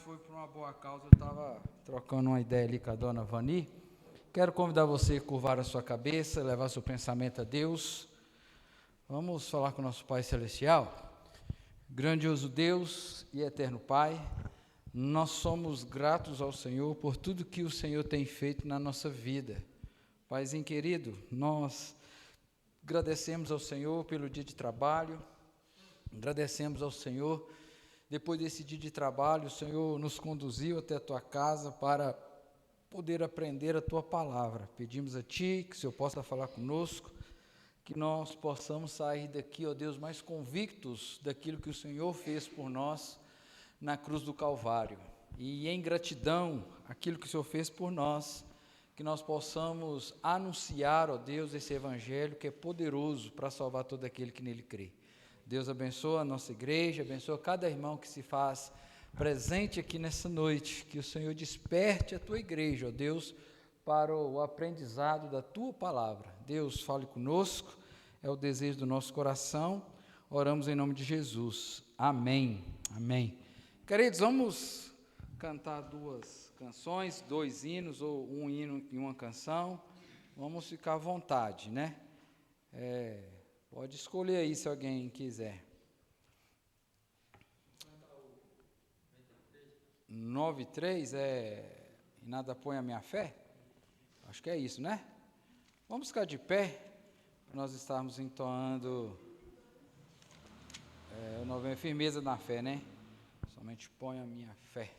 foi por uma boa causa. Eu estava trocando uma ideia ali com a dona Vani. Quero convidar você a curvar a sua cabeça, levar seu pensamento a Deus. Vamos falar com o nosso Pai Celestial. Grandioso Deus e eterno Pai, nós somos gratos ao Senhor por tudo que o Senhor tem feito na nossa vida. Paizinho querido, nós agradecemos ao Senhor pelo dia de trabalho, agradecemos ao Senhor. Depois desse dia de trabalho, o Senhor nos conduziu até a tua casa para poder aprender a tua palavra. Pedimos a Ti que o Senhor possa falar conosco, que nós possamos sair daqui, ó Deus, mais convictos daquilo que o Senhor fez por nós na cruz do Calvário. E em gratidão àquilo que o Senhor fez por nós, que nós possamos anunciar, ó Deus, esse evangelho que é poderoso para salvar todo aquele que nele crê. Deus abençoa a nossa igreja, abençoa cada irmão que se faz presente aqui nessa noite, que o Senhor desperte a tua igreja, ó Deus, para o aprendizado da tua palavra. Deus, fale conosco, é o desejo do nosso coração, oramos em nome de Jesus, amém, amém. Queridos, vamos cantar duas canções, 2 hinos, ou um hino e uma canção, vamos ficar à vontade, né? Pode escolher aí se alguém quiser. 9:3 E nada põe a minha fé? Acho que é isso, né? Vamos ficar de pé, para nós estarmos entoando o novena firmeza na fé, né? Somente põe a minha fé.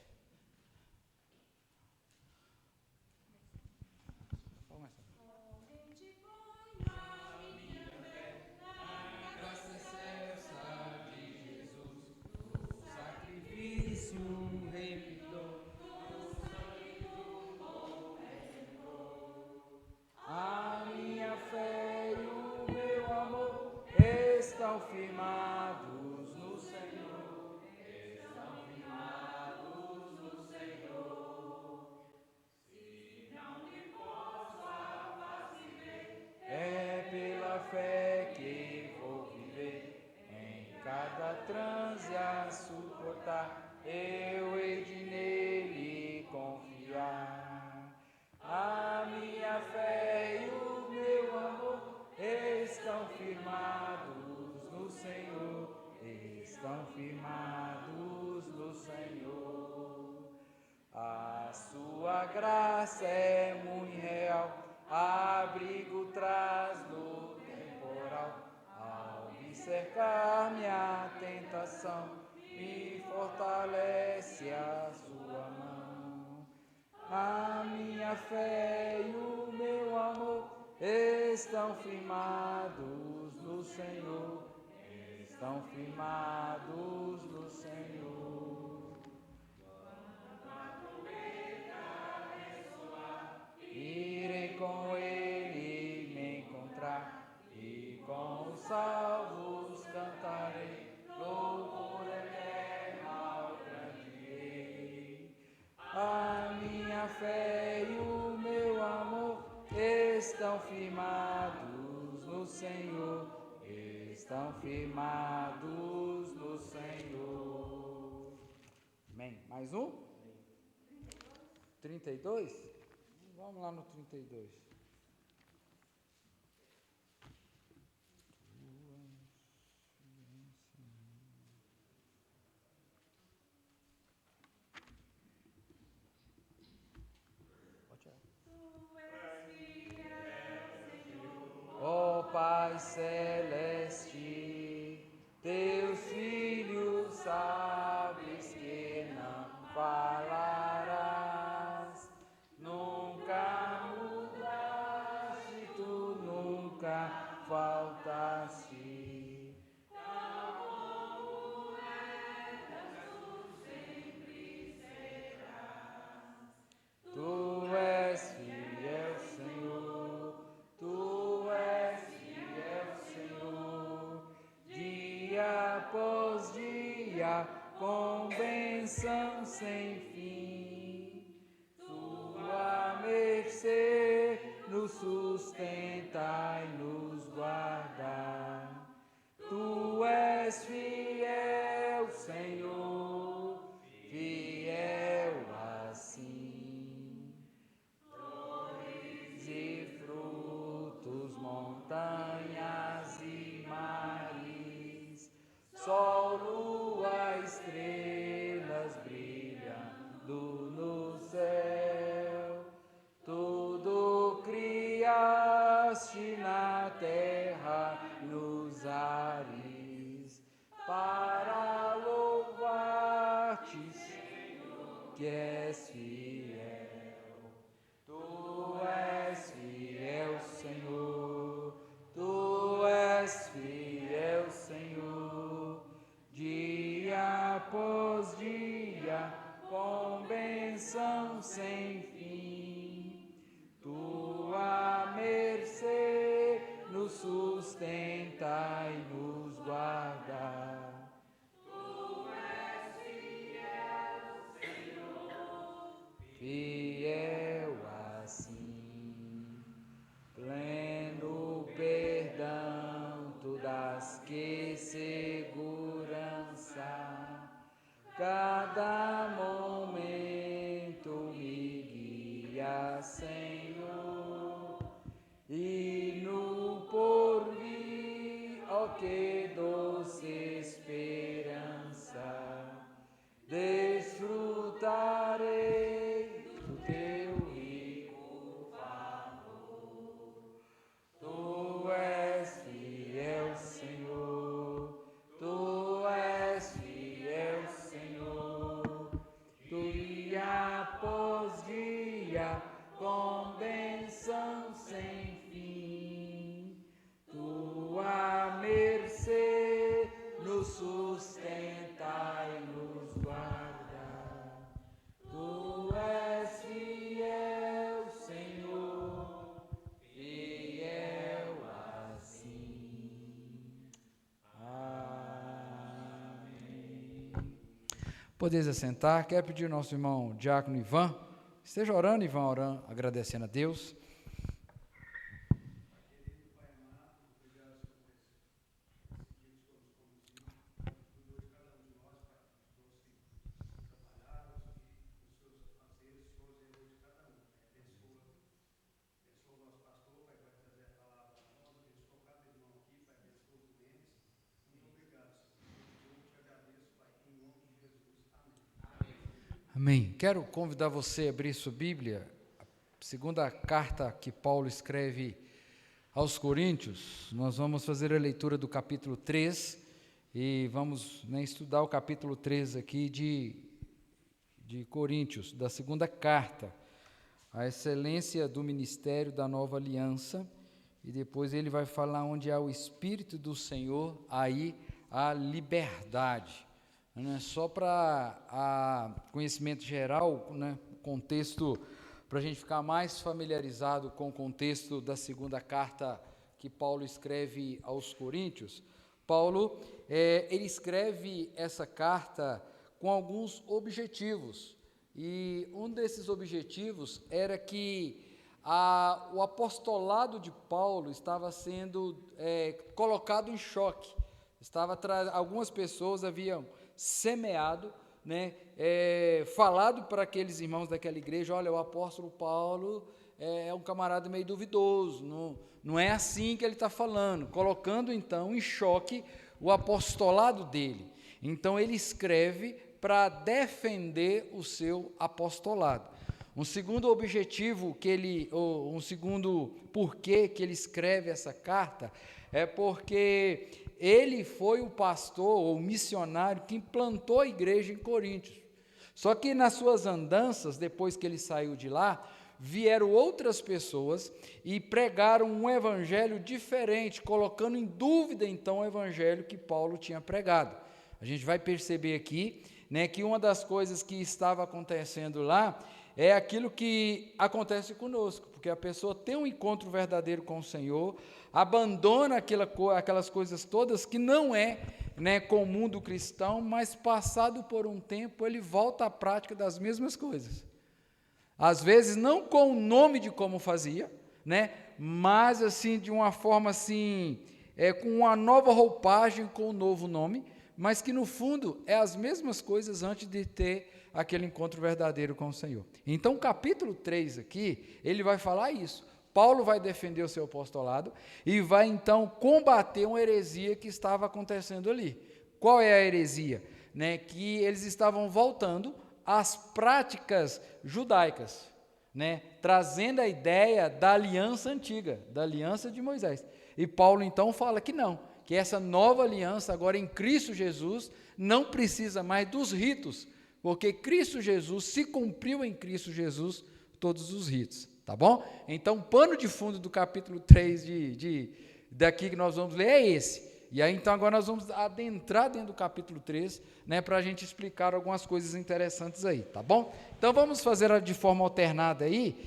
Estão firmados no Senhor, estão firmados no Senhor. Se não me posso a face ver, é pela fé que vou viver. Em cada transe a suportar, eu hei de nele confiar. A minha fé e o meu amor estão firmados no Senhor, estão firmados no Senhor. A sua graça é muito real, abrigo traz no temporal. Ao me cercar minha tentação, me fortalece a sua mão. A minha fé e o meu amor estão firmados no Senhor, estão firmados no Senhor. Quando a trombeta ressoar, irei com ele me encontrar, e com os salvos cantarei, louvor eterno ao grande Rei. A minha fé e o meu amor estão firmados no Senhor, estão firmados no Senhor. Amém. Mais um? 32? Vamos lá no 32. Ó Pai celeste, teus filhos sabes que não falarás, nunca mudaste, tu nunca faltaste. Tal como eras, tu sempre serás. Tu és fiel, Senhor, tu és fiel, Senhor, dia após dia, com bênção sem fim. Tua mercê nos sustenta e nos guarda. Tu és fiel, Senhor, fiel. plantaste na terra, nos ares, para louvar-te, Senhor, que és fiel. Tu és fiel, Senhor, tu és fiel, Senhor, dia após dia, com bênção sem fim. Tua mercê nos sustenta e nos guarda. Tu és fiel, Senhor, fiel assim, pleno perdão, tu dás que segurança, cada momento me guia, Senhor, e no porvir, ó que doce esperança, desfrutarei do teu rico favor. Tu és fiel, Senhor, tu és fiel, Senhor, dia após dia, com bênção sem fim. Tua mercê nos sustenta e nos guarda. Tu és fiel, Senhor, fiel assim. Amém. Podeis assentar. Quero pedir ao nosso irmão Diácono Ivan, esteja orando, Ivan, orando, agradecendo a Deus. Amém. Quero convidar você a abrir sua Bíblia, a segunda carta que Paulo escreve aos Coríntios. Nós vamos fazer a leitura do capítulo 3 e vamos estudar o capítulo 3 aqui de Coríntios, da segunda carta, a excelência do ministério da nova aliança, e depois ele vai falar onde há o Espírito do Senhor, aí há liberdade. Não é só para conhecimento geral, né, contexto, para a gente ficar mais familiarizado com o contexto da segunda carta que Paulo escreve aos Coríntios. Paulo, ele escreve essa carta com alguns objetivos, e um desses objetivos era que o apostolado de Paulo estava sendo colocado em choque. Algumas pessoas haviam semeado, falado para aqueles irmãos daquela igreja: olha, o apóstolo Paulo é um camarada meio duvidoso, não é assim que ele está falando, colocando então em choque o apostolado dele. Então ele escreve para defender o seu apostolado. Um segundo objetivo um segundo porquê que ele escreve essa carta, é porque ele foi o pastor ou missionário que implantou a igreja em Coríntios. Só que nas suas andanças, depois que ele saiu de lá, vieram outras pessoas e pregaram um evangelho diferente, colocando em dúvida então o evangelho que Paulo tinha pregado. A gente vai perceber aqui, que uma das coisas que estava acontecendo lá é aquilo que acontece conosco, porque a pessoa tem um encontro verdadeiro com o Senhor, abandona aquelas coisas todas que não é comum do cristão, mas passado por um tempo ele volta à prática das mesmas coisas. Às vezes não com o nome de como fazia, mas assim de uma forma assim, com uma nova roupagem, com um novo nome, mas que no fundo é as mesmas coisas antes de ter aquele encontro verdadeiro com o Senhor. Então, capítulo 3 aqui, ele vai falar isso. Paulo vai defender o seu apostolado e vai então combater uma heresia que estava acontecendo ali. Qual é a heresia? Que eles estavam voltando às práticas judaicas. né, trazendo a ideia da aliança antiga, da aliança de Moisés. E Paulo então fala que não, que essa nova aliança agora em Cristo Jesus não precisa mais dos ritos, porque Cristo Jesus, se cumpriu em Cristo Jesus todos os ritos, tá bom? Então, o pano de fundo do capítulo 3 daqui que nós vamos ler é esse. E aí, então, agora nós vamos adentrar dentro do capítulo 3, né, para a gente explicar algumas coisas interessantes aí, tá bom? Então, vamos fazer de forma alternada aí,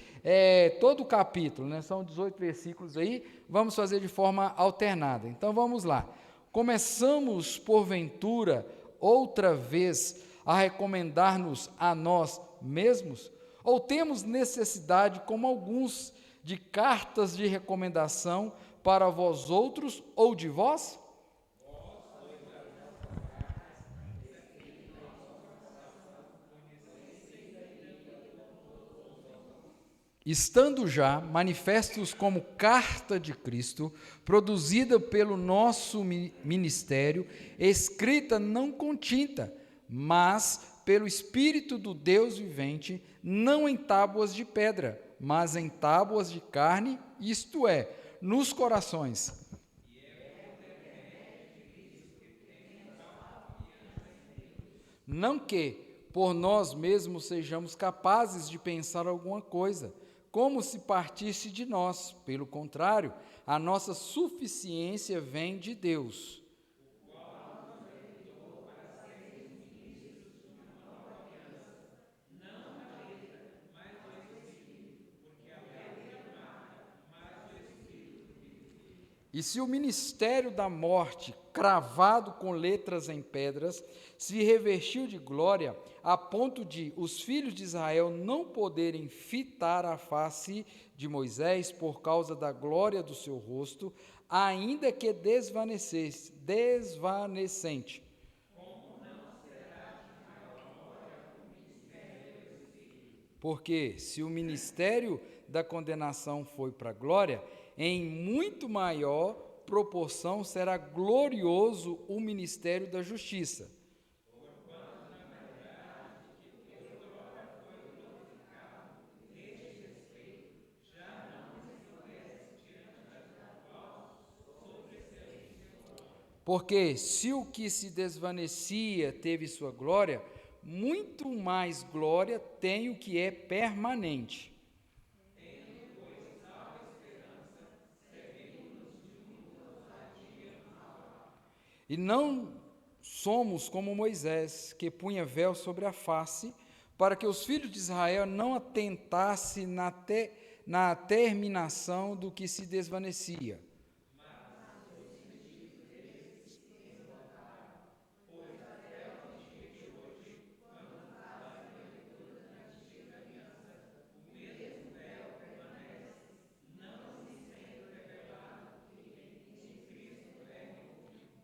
todo o capítulo, né, são 18 versículos aí, vamos fazer de forma alternada. Então, vamos lá. Começamos, porventura, outra vez, a recomendar-nos a nós mesmos? Ou temos necessidade, como alguns, de cartas de recomendação para vós outros ou de vós? Estando já manifestos como carta de Cristo, produzida pelo nosso ministério, escrita não com tinta, mas pelo Espírito do Deus vivente, não em tábuas de pedra, mas em tábuas de carne, isto é, nos corações. Não que por nós mesmos sejamos capazes de pensar alguma coisa, como se partisse de nós. Pelo contrário, a nossa suficiência vem de Deus. E se o ministério da morte, cravado com letras em pedras, se revestiu de glória, a ponto de os filhos de Israel não poderem fitar a face de Moisés por causa da glória do seu rosto, ainda que desvanecente. Porque se o ministério da condenação foi para a glória, em muito maior proporção será glorioso o ministério da justiça. Porque se o que se desvanecia teve sua glória, muito mais glória tem o que é permanente. E não somos como Moisés, que punha véu sobre a face, para que os filhos de Israel não atentassem na terminação do que se desvanecia.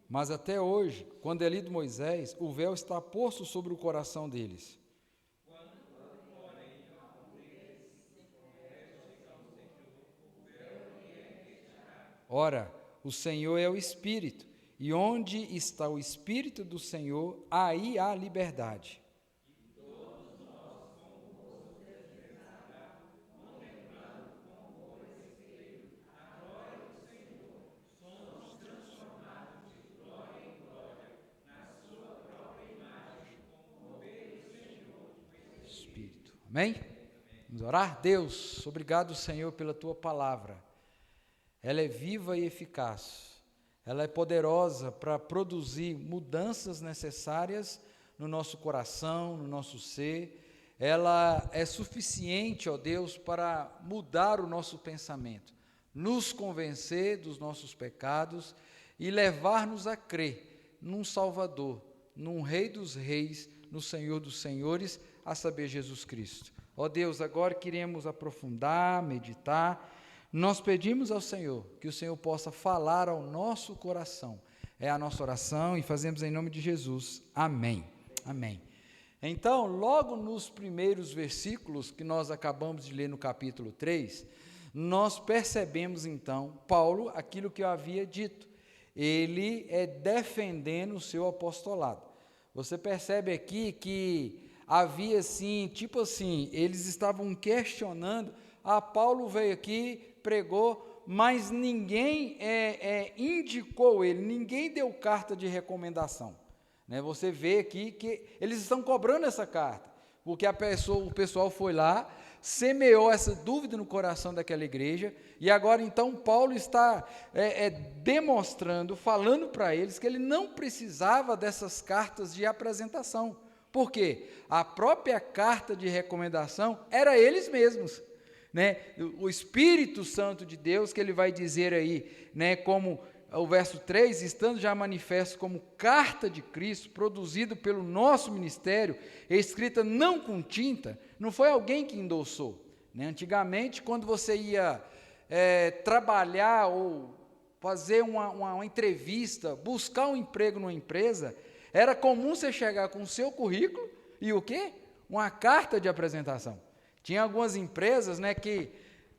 Mas até hoje, quando é lido Moisés, o véu está posto sobre o coração deles. Ora, o Senhor é o Espírito, e onde está o Espírito do Senhor, aí há liberdade. Espírito. Amém? Vamos orar? Deus, obrigado, Senhor, pela tua palavra. Ela é viva e eficaz. Ela é poderosa para produzir mudanças necessárias no nosso coração, no nosso ser. Ela é suficiente, ó Deus, para mudar o nosso pensamento, nos convencer dos nossos pecados e levar-nos a crer num Salvador, num Rei dos Reis, no Senhor dos Senhores, a saber, Jesus Cristo. Ó Deus, agora queremos aprofundar, meditar. Nós pedimos ao Senhor que o Senhor possa falar ao nosso coração. É a nossa oração e fazemos em nome de Jesus. Amém. Amém. Então, logo nos primeiros versículos que nós acabamos de ler no capítulo 3, nós percebemos então, Paulo, aquilo que eu havia dito. Ele é defendendo o seu apostolado. Você percebe aqui que havia assim, tipo assim, eles estavam questionando, Paulo veio aqui, pregou, mas ninguém indicou ele, ninguém deu carta de recomendação, né? Você vê aqui que eles estão cobrando essa carta, porque o pessoal foi lá, semeou essa dúvida no coração daquela igreja, e agora então Paulo está demonstrando, falando para eles que ele não precisava dessas cartas de apresentação. Por quê? A própria carta de recomendação era eles mesmos, né? O Espírito Santo de Deus, que ele vai dizer aí, né, como o verso 3, estando já manifesto como carta de Cristo, produzido pelo nosso ministério, escrita não com tinta, não foi alguém que endossou, né? Antigamente, quando você ia trabalhar ou fazer uma entrevista, buscar um emprego numa empresa, era comum você chegar com o seu currículo e o quê? Uma carta de apresentação. Tinha algumas empresas, né, que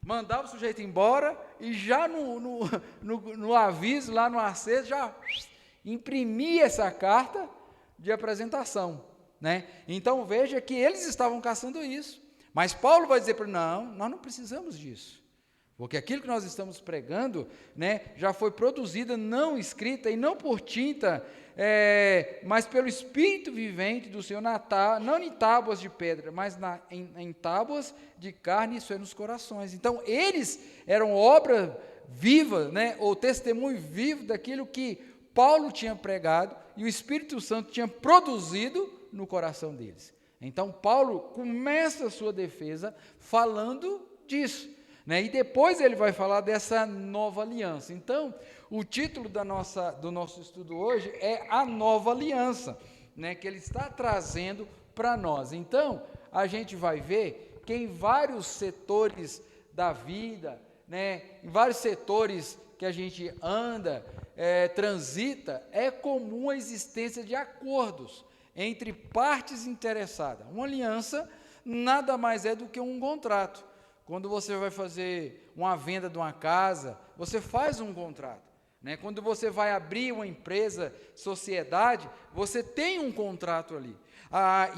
mandava o sujeito embora e já no aviso, lá no acesso, já imprimia essa carta de apresentação, né? Então veja que eles estavam caçando isso, mas Paulo vai dizer para eles, não, nós não precisamos disso, porque aquilo que nós estamos pregando, né, já foi produzida, não escrita e não por tinta, mas pelo Espírito vivente do Senhor, não em tábuas de pedra, mas em tábuas de carne, isso é nos corações. Então, eles eram obra viva, né, ou testemunho vivo daquilo que Paulo tinha pregado e o Espírito Santo tinha produzido no coração deles. Então, Paulo começa a sua defesa falando disso, né, e depois ele vai falar dessa nova aliança. Então, o título do nosso estudo hoje é a nova aliança, né, que ele está trazendo para nós. Então, a gente vai ver que em vários setores da vida, né, em vários setores que a gente anda, transita, é comum a existência de acordos entre partes interessadas. Uma aliança nada mais é do que um contrato. Quando você vai fazer uma venda de uma casa, você faz um contrato, né? Quando você vai abrir uma empresa, sociedade, você tem um contrato ali.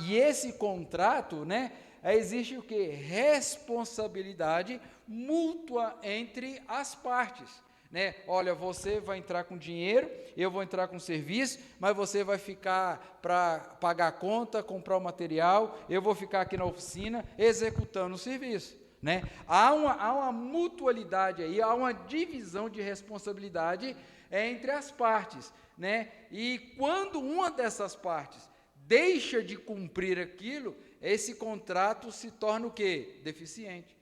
E esse contrato, né, existe o quê? Responsabilidade mútua entre as partes, né? Olha, você vai entrar com dinheiro, eu vou entrar com serviço, mas você vai ficar para pagar a conta, comprar o material, eu vou ficar aqui na oficina executando o serviço, né? Há uma mutualidade aí, há uma divisão de responsabilidade entre as partes, né? E quando uma dessas partes deixa de cumprir aquilo, esse contrato se torna o quê? Deficiente,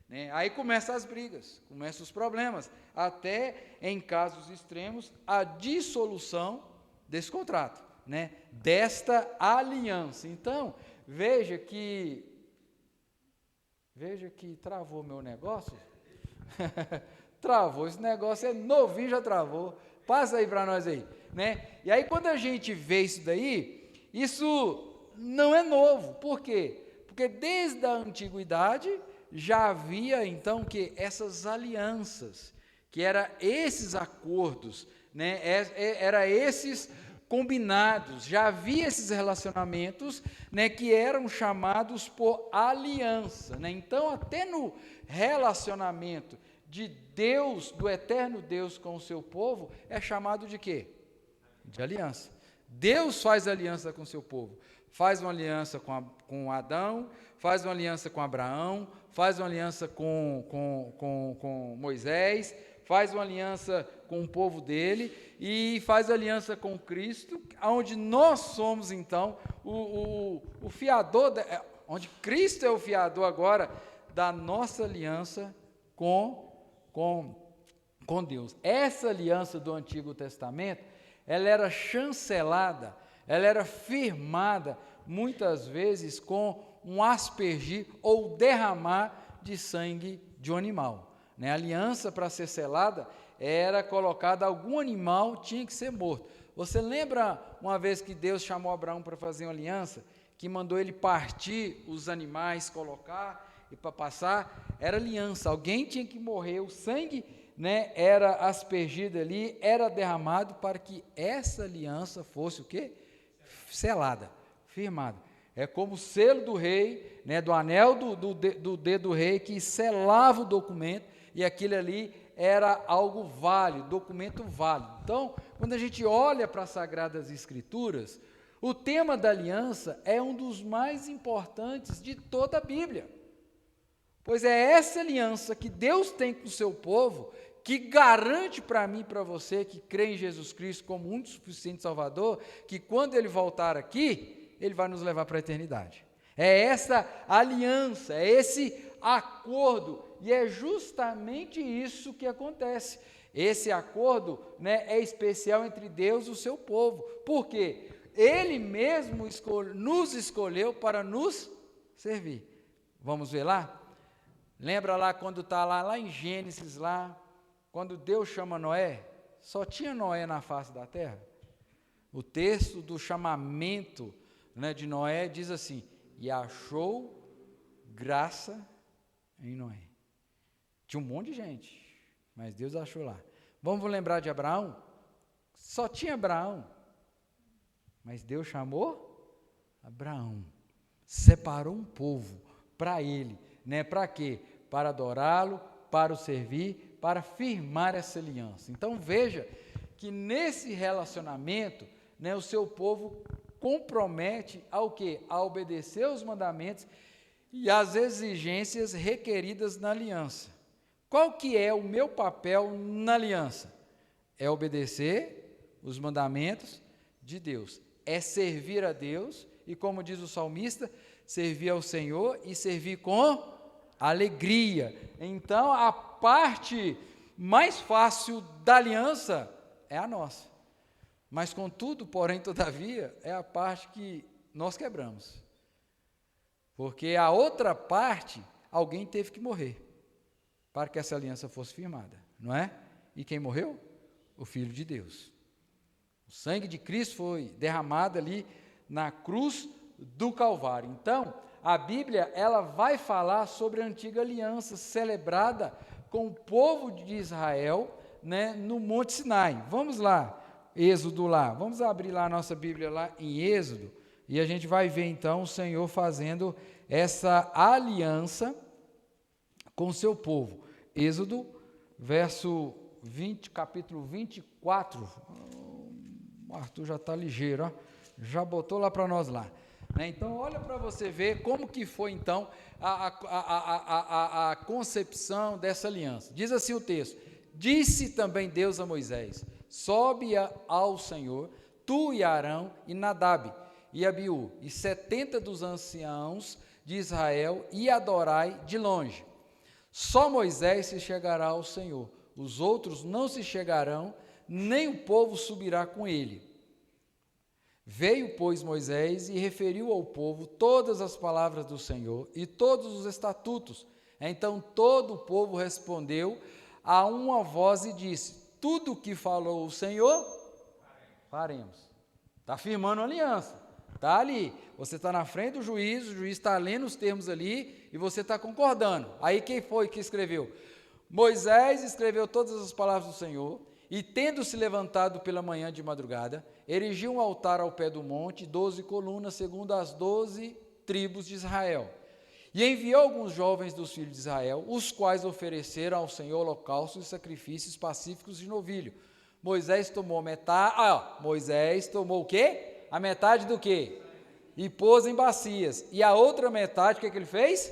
né? Aí começam as brigas, começam os problemas, até em casos extremos a dissolução desse contrato, né? Desta aliança. Então, veja que travou meu negócio. Travou, esse negócio é novinho, já travou. Passa aí para nós aí, né? E aí quando a gente vê isso daí, isso não é novo. Por quê? Porque desde a antiguidade já havia então que essas alianças, que eram esses acordos, né? Era esses combinados, já havia esses relacionamentos, né, que eram chamados por aliança, né? Então, até no relacionamento de Deus, do eterno Deus com o seu povo, é chamado de quê? De aliança. Deus faz aliança com o seu povo, faz uma aliança com Adão, faz uma aliança com Abraão, faz uma aliança com Moisés, faz uma aliança com o povo dele e faz aliança com Cristo, onde nós somos então o fiador, onde Cristo é o fiador agora da nossa aliança com Deus. Essa aliança do Antigo Testamento, ela era chancelada, ela era firmada muitas vezes com um aspergir ou derramar de sangue de um animal, né? A aliança, para ser selada, era colocada, algum animal tinha que ser morto. Você lembra uma vez que Deus chamou Abraão para fazer uma aliança, que mandou ele partir os animais, colocar e para passar? Era aliança, alguém tinha que morrer, o sangue, né, era aspergido ali, era derramado para que essa aliança fosse o quê? Selada, firmada. É como o selo do rei, né, do anel do dedo do rei, que selava o documento, e aquilo ali era algo válido, documento válido. Então, quando a gente olha para as Sagradas Escrituras, o tema da aliança é um dos mais importantes de toda a Bíblia. Pois é essa aliança que Deus tem com o seu povo, que garante para mim e para você, que crê em Jesus Cristo como único e suficiente Salvador, que quando Ele voltar aqui, Ele vai nos levar para a eternidade. É essa aliança, é esse acordo, e é justamente isso que acontece. Esse acordo, né, é especial entre Deus e o seu povo. Por quê? Ele mesmo nos escolheu para nos servir. Vamos ver lá? Lembra lá quando está lá em Gênesis, lá, quando Deus chama Noé? Só tinha Noé na face da terra. O texto do chamamento, né, de Noé diz assim: e achou graça em Noé. Tinha um monte de gente, mas Deus achou lá. Vamos lembrar de Abraão? Só tinha Abraão, mas Deus chamou Abraão, separou um povo para ele, né? Para quê? Para adorá-lo, para o servir, para firmar essa aliança. Então veja que nesse relacionamento, né, o seu povo compromete ao quê? A obedecer os mandamentos e as exigências requeridas na aliança. Qual que é o meu papel na aliança? É obedecer os mandamentos de Deus, é servir a Deus, e como diz o salmista, servir ao Senhor e servir com alegria. Então, a parte mais fácil da aliança é a nossa. Mas, contudo, porém, todavia, é a parte que nós quebramos. Porque a outra parte, alguém teve que morrer para que essa aliança fosse firmada, não é? E quem morreu? O Filho de Deus. O sangue de Cristo foi derramado ali na cruz do Calvário. Então, a Bíblia, ela vai falar sobre a antiga aliança celebrada com o povo de Israel, né, no Monte Sinai. Vamos lá, Êxodo lá. Vamos abrir lá a nossa Bíblia lá em Êxodo, e a gente vai ver então o Senhor fazendo essa aliança com o seu povo. Êxodo, capítulo 24. O Arthur já está ligeiro, ó. Já botou lá para nós lá. Né? Então, olha para você ver como que foi, então, a concepção dessa aliança. Diz assim o texto: disse também Deus a Moisés: sobe ao Senhor, tu e Arão e Nadab e Abiú, e 70 dos anciãos de Israel, e adorai de longe. Só Moisés se chegará ao Senhor, os outros não se chegarão, nem o povo subirá com ele. Veio, pois, Moisés e referiu ao povo todas as palavras do Senhor e todos os estatutos. Então todo o povo respondeu a uma voz e disse: tudo o que falou o Senhor, faremos. Está firmando a aliança, está ali. Você está na frente do juiz, o juiz está lendo os termos ali e você está concordando. Aí quem foi que escreveu? Moisés escreveu todas as palavras do Senhor, e tendo-se levantado pela manhã de madrugada, erigiu um altar ao pé do monte, 12 colunas, segundo as 12 tribos de Israel. E enviou alguns jovens dos filhos de Israel, os quais ofereceram ao Senhor holocaustos e sacrifícios pacíficos de novilho. Moisés tomou metade. Moisés tomou o quê? A metade do quê? E pôs em bacias. E a outra metade, o que ele fez?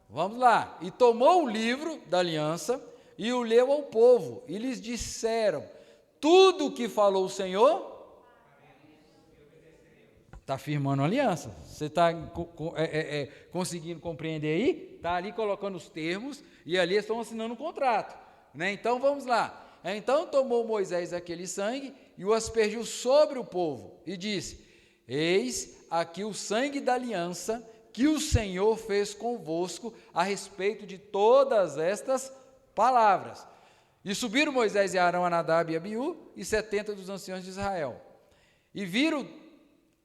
Vamos lá. E tomou o livro da aliança e o leu ao povo, e lhes disseram: tudo o que falou o Senhor, está firmando a aliança. Você está conseguindo compreender aí? Está ali colocando os termos, e ali estão assinando um contrato, né? Então vamos lá. Então tomou Moisés aquele sangue e o aspergiu sobre o povo, e disse: eis aqui o sangue da aliança que o Senhor fez convosco a respeito de todas estas palavras. E subiram Moisés e Arão a Nadab e Abiú e 70 dos anciãos de Israel. E viram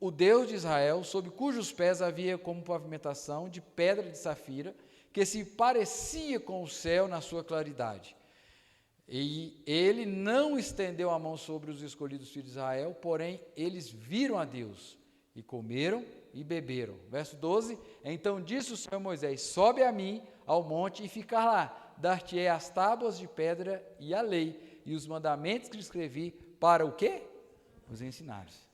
o Deus de Israel, sob cujos pés havia como pavimentação de pedra de safira, que se parecia com o céu na sua claridade. E ele não estendeu a mão sobre os escolhidos filhos de Israel, porém eles viram a Deus, E comeram e beberam. Verso 12, então disse o Senhor a Moisés, sobe a mim ao monte e fica lá, dar-te-ei as tábuas de pedra e a lei, e os mandamentos que escrevi, para o quê? Os ensinares.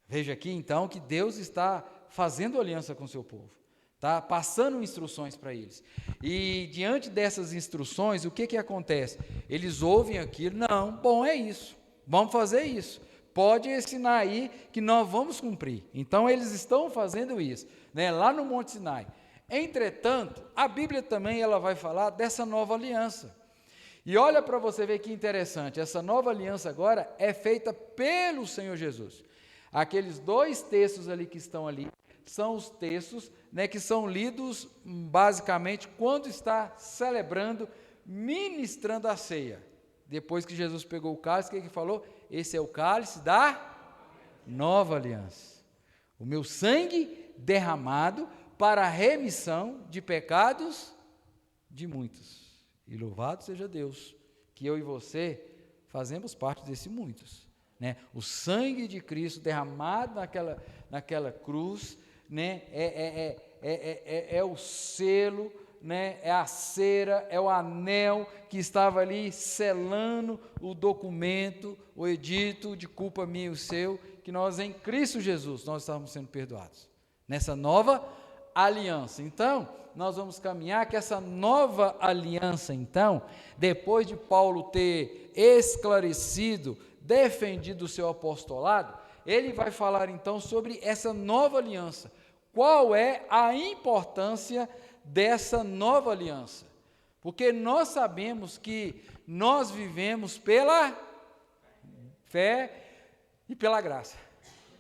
Veja aqui então que Deus está fazendo aliança com o seu povo, tá? Passando instruções para eles, e diante dessas instruções, o que acontece? Eles ouvem aquilo, não, bom, é isso, vamos fazer isso, pode ensinar aí que nós vamos cumprir. Então eles estão fazendo isso, né, lá no Monte Sinai. Entretanto, a Bíblia também ela vai falar dessa nova aliança, e olha para você ver que interessante, essa nova aliança agora é feita pelo Senhor Jesus. Aqueles dois textos ali que estão ali, são os textos, né, que são lidos basicamente quando está celebrando, ministrando a ceia. Depois que Jesus pegou o cálice, o que ele falou? Esse é o cálice da nova aliança. O meu sangue derramado para a remissão de pecados de muitos. E louvado seja Deus, que eu e você fazemos parte desse muitos. Né? O sangue de Cristo derramado naquela cruz, né? é o selo, né? É a cera, é o anel que estava ali selando o documento, o edito de culpa minha e o seu, que nós em Cristo Jesus, nós estávamos sendo perdoados, nessa nova aliança. Então, nós vamos caminhar que essa nova aliança, então, depois de Paulo ter esclarecido, defendido o seu apostolado, ele vai falar então sobre essa nova aliança. Qual é a importância dessa nova aliança? Porque nós sabemos que nós vivemos pela fé e pela graça,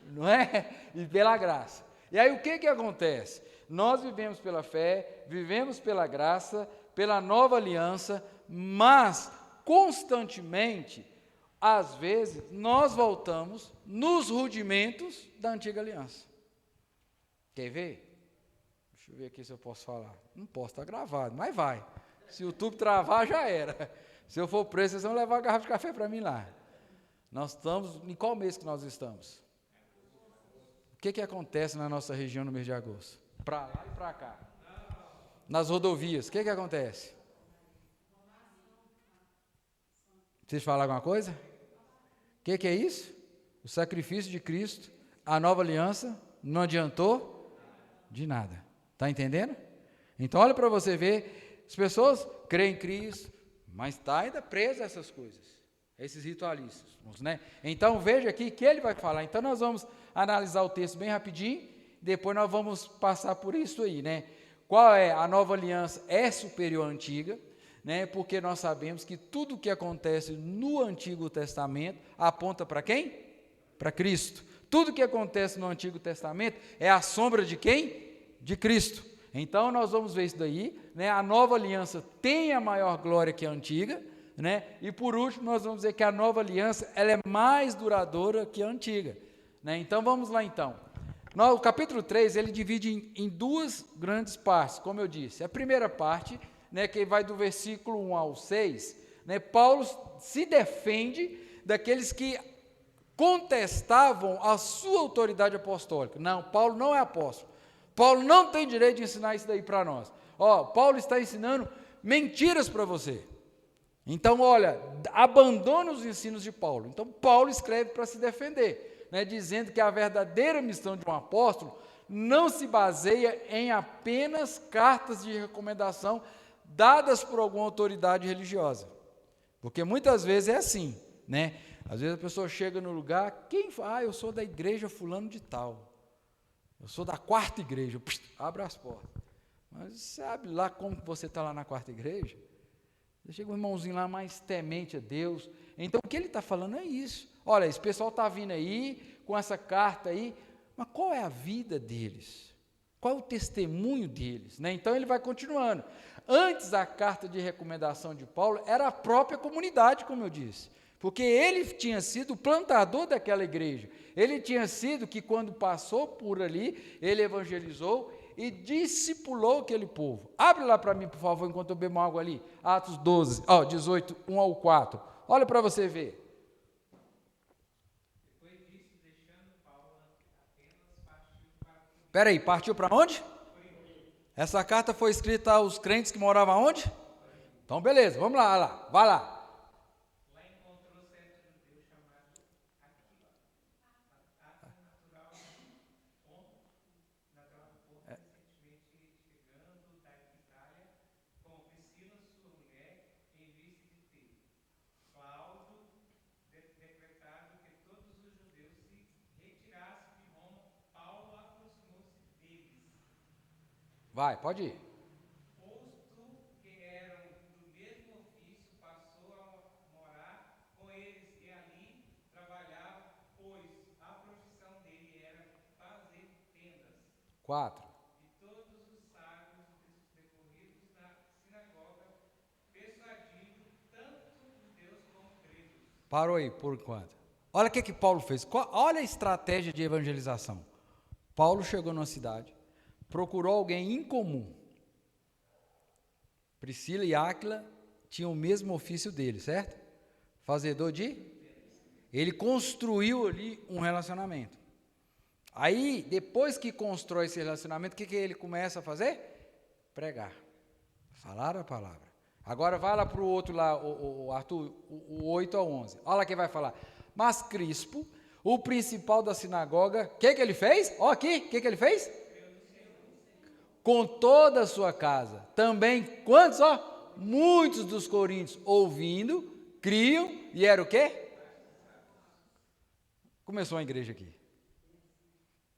não é? E pela graça. E aí o que acontece? Nós vivemos pela fé, vivemos pela graça, pela nova aliança, mas constantemente, às vezes, nós voltamos nos rudimentos da antiga aliança. Quer ver? Deixa eu ver aqui se eu posso falar. Não posso, está gravado, mas vai. Se o YouTube travar, já era. Se eu for preso, vocês vão levar uma garrafa de café para mim lá. Nós estamos, em qual mês que nós estamos? O que acontece na nossa região no mês de agosto? Para lá e para cá. Nas rodovias, o que acontece? Vocês falaram alguma coisa? O que é isso? O sacrifício de Cristo, a nova aliança, não adiantou de nada. Está entendendo? Então, olha para você ver, as pessoas creem em Cristo, mas está ainda preso a essas coisas, esses ritualistas, né? Então, veja aqui que ele vai falar. Então, nós vamos analisar o texto bem rapidinho, depois nós vamos passar por isso aí, né? Qual é? A nova aliança é superior à antiga, né? Porque nós sabemos que tudo o que acontece no Antigo Testamento aponta para quem? Para Cristo. Tudo o que acontece no Antigo Testamento é a sombra de quem? De Cristo. Então nós vamos ver isso daí, né? A nova aliança tem a maior glória que a antiga, né? E por último nós vamos ver que a nova aliança ela é mais duradoura que a antiga, né? Então vamos lá então. O capítulo 3 ele divide em duas grandes partes, como eu disse. A primeira parte, né, que vai do versículo 1 ao 6, né, Paulo se defende daqueles que contestavam a sua autoridade apostólica. Não, Paulo não é apóstolo. Paulo não tem direito de ensinar isso daí para nós. Paulo está ensinando mentiras para você. Então, olha, abandona os ensinos de Paulo. Então, Paulo escreve para se defender, né, dizendo que a verdadeira missão de um apóstolo não se baseia em apenas cartas de recomendação dadas por alguma autoridade religiosa. Porque muitas vezes é assim, né? Às vezes a pessoa chega no lugar, eu sou da igreja fulano de tal. Eu sou da quarta igreja, abre as portas. Mas sabe lá como você está lá na quarta igreja? Chega um irmãozinho lá mais temente a Deus. Então o que ele está falando é isso. Olha, esse pessoal está vindo aí, com essa carta aí, mas qual é a vida deles? Qual é o testemunho deles? Né? Então ele vai continuando. Antes a carta de recomendação de Paulo era a própria comunidade, como eu disse. Porque ele tinha sido o plantador daquela igreja. Ele tinha sido que quando passou por ali, ele evangelizou e discipulou aquele povo. Abre lá para mim, por favor, enquanto eu bebo água ali. Atos 18, 1 ao 4. Olha para você ver. Depois disso, deixando Paulo Atenas, Espera aí, partiu para onde? Essa carta foi escrita aos crentes que moravam onde? Então, beleza, vamos lá, vai lá. Vai, pode ir. Quatro. Parou aí por enquanto. Olha o que Paulo fez. Olha a estratégia de evangelização. Paulo chegou numa cidade, procurou alguém incomum. Priscila e Áquila tinham o mesmo ofício dele, certo? Fazedor de? Ele construiu ali um relacionamento. Aí, depois que constrói esse relacionamento, o que ele começa a fazer? Pregar. Falar a palavra. Agora vai lá para o outro lá, o Arthur, o 8 ao 11. Olha lá quem vai falar. Mas Crispo, o principal da sinagoga, o que ele fez? Olha aqui, o que ele fez? Com toda a sua casa. Também, quantos? Muitos dos coríntios, ouvindo, criam, e era o quê? Começou a igreja aqui.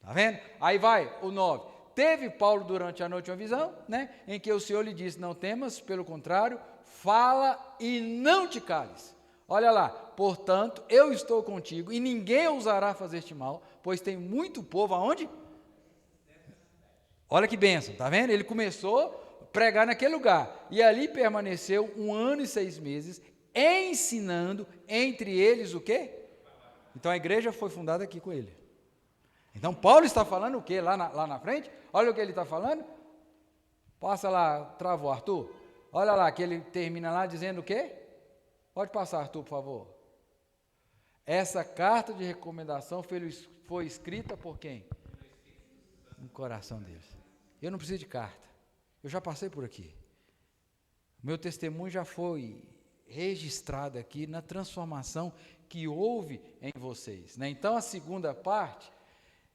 Está vendo? Aí vai o 9. Teve Paulo durante a noite uma visão, né, em que o Senhor lhe disse, não temas, pelo contrário, fala e não te cales. Olha lá, portanto, eu estou contigo e ninguém ousará fazer-te mal, pois tem muito povo aonde? Olha que bênção, está vendo? Ele começou a pregar naquele lugar e ali permaneceu 1 ano e 6 meses, ensinando entre eles o quê? Então a igreja foi fundada aqui com ele. Então, Paulo está falando o quê? Lá na frente, olha o que ele está falando. Passa lá, travou, Arthur. Olha lá, que ele termina lá dizendo o quê? Pode passar, Arthur, por favor. Essa carta de recomendação foi escrita por quem? No coração deles. Eu não preciso de carta. Eu já passei por aqui. Meu testemunho já foi registrado aqui na transformação que houve em vocês, né? Então, a segunda parte,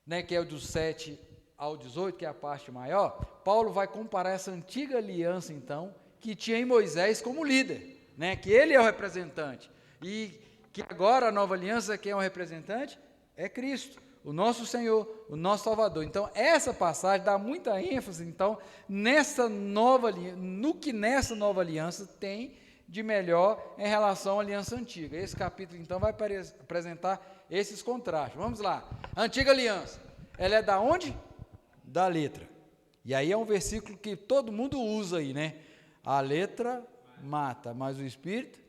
né, que é o dos 7 ao 18, que é a parte maior, Paulo vai comparar essa antiga aliança, então, que tinha em Moisés como líder, né, que ele é o representante, e que agora a nova aliança, quem é o representante? É Cristo, o nosso Senhor, o nosso Salvador. Então, essa passagem dá muita ênfase, então, no que nessa nova aliança tem de melhor em relação à aliança antiga. Esse capítulo, então, vai apresentar esses contrastes. Vamos lá. A antiga aliança, ela é da onde? Da letra. E aí é um versículo que todo mundo usa aí, né? A letra mata, mas o Espírito...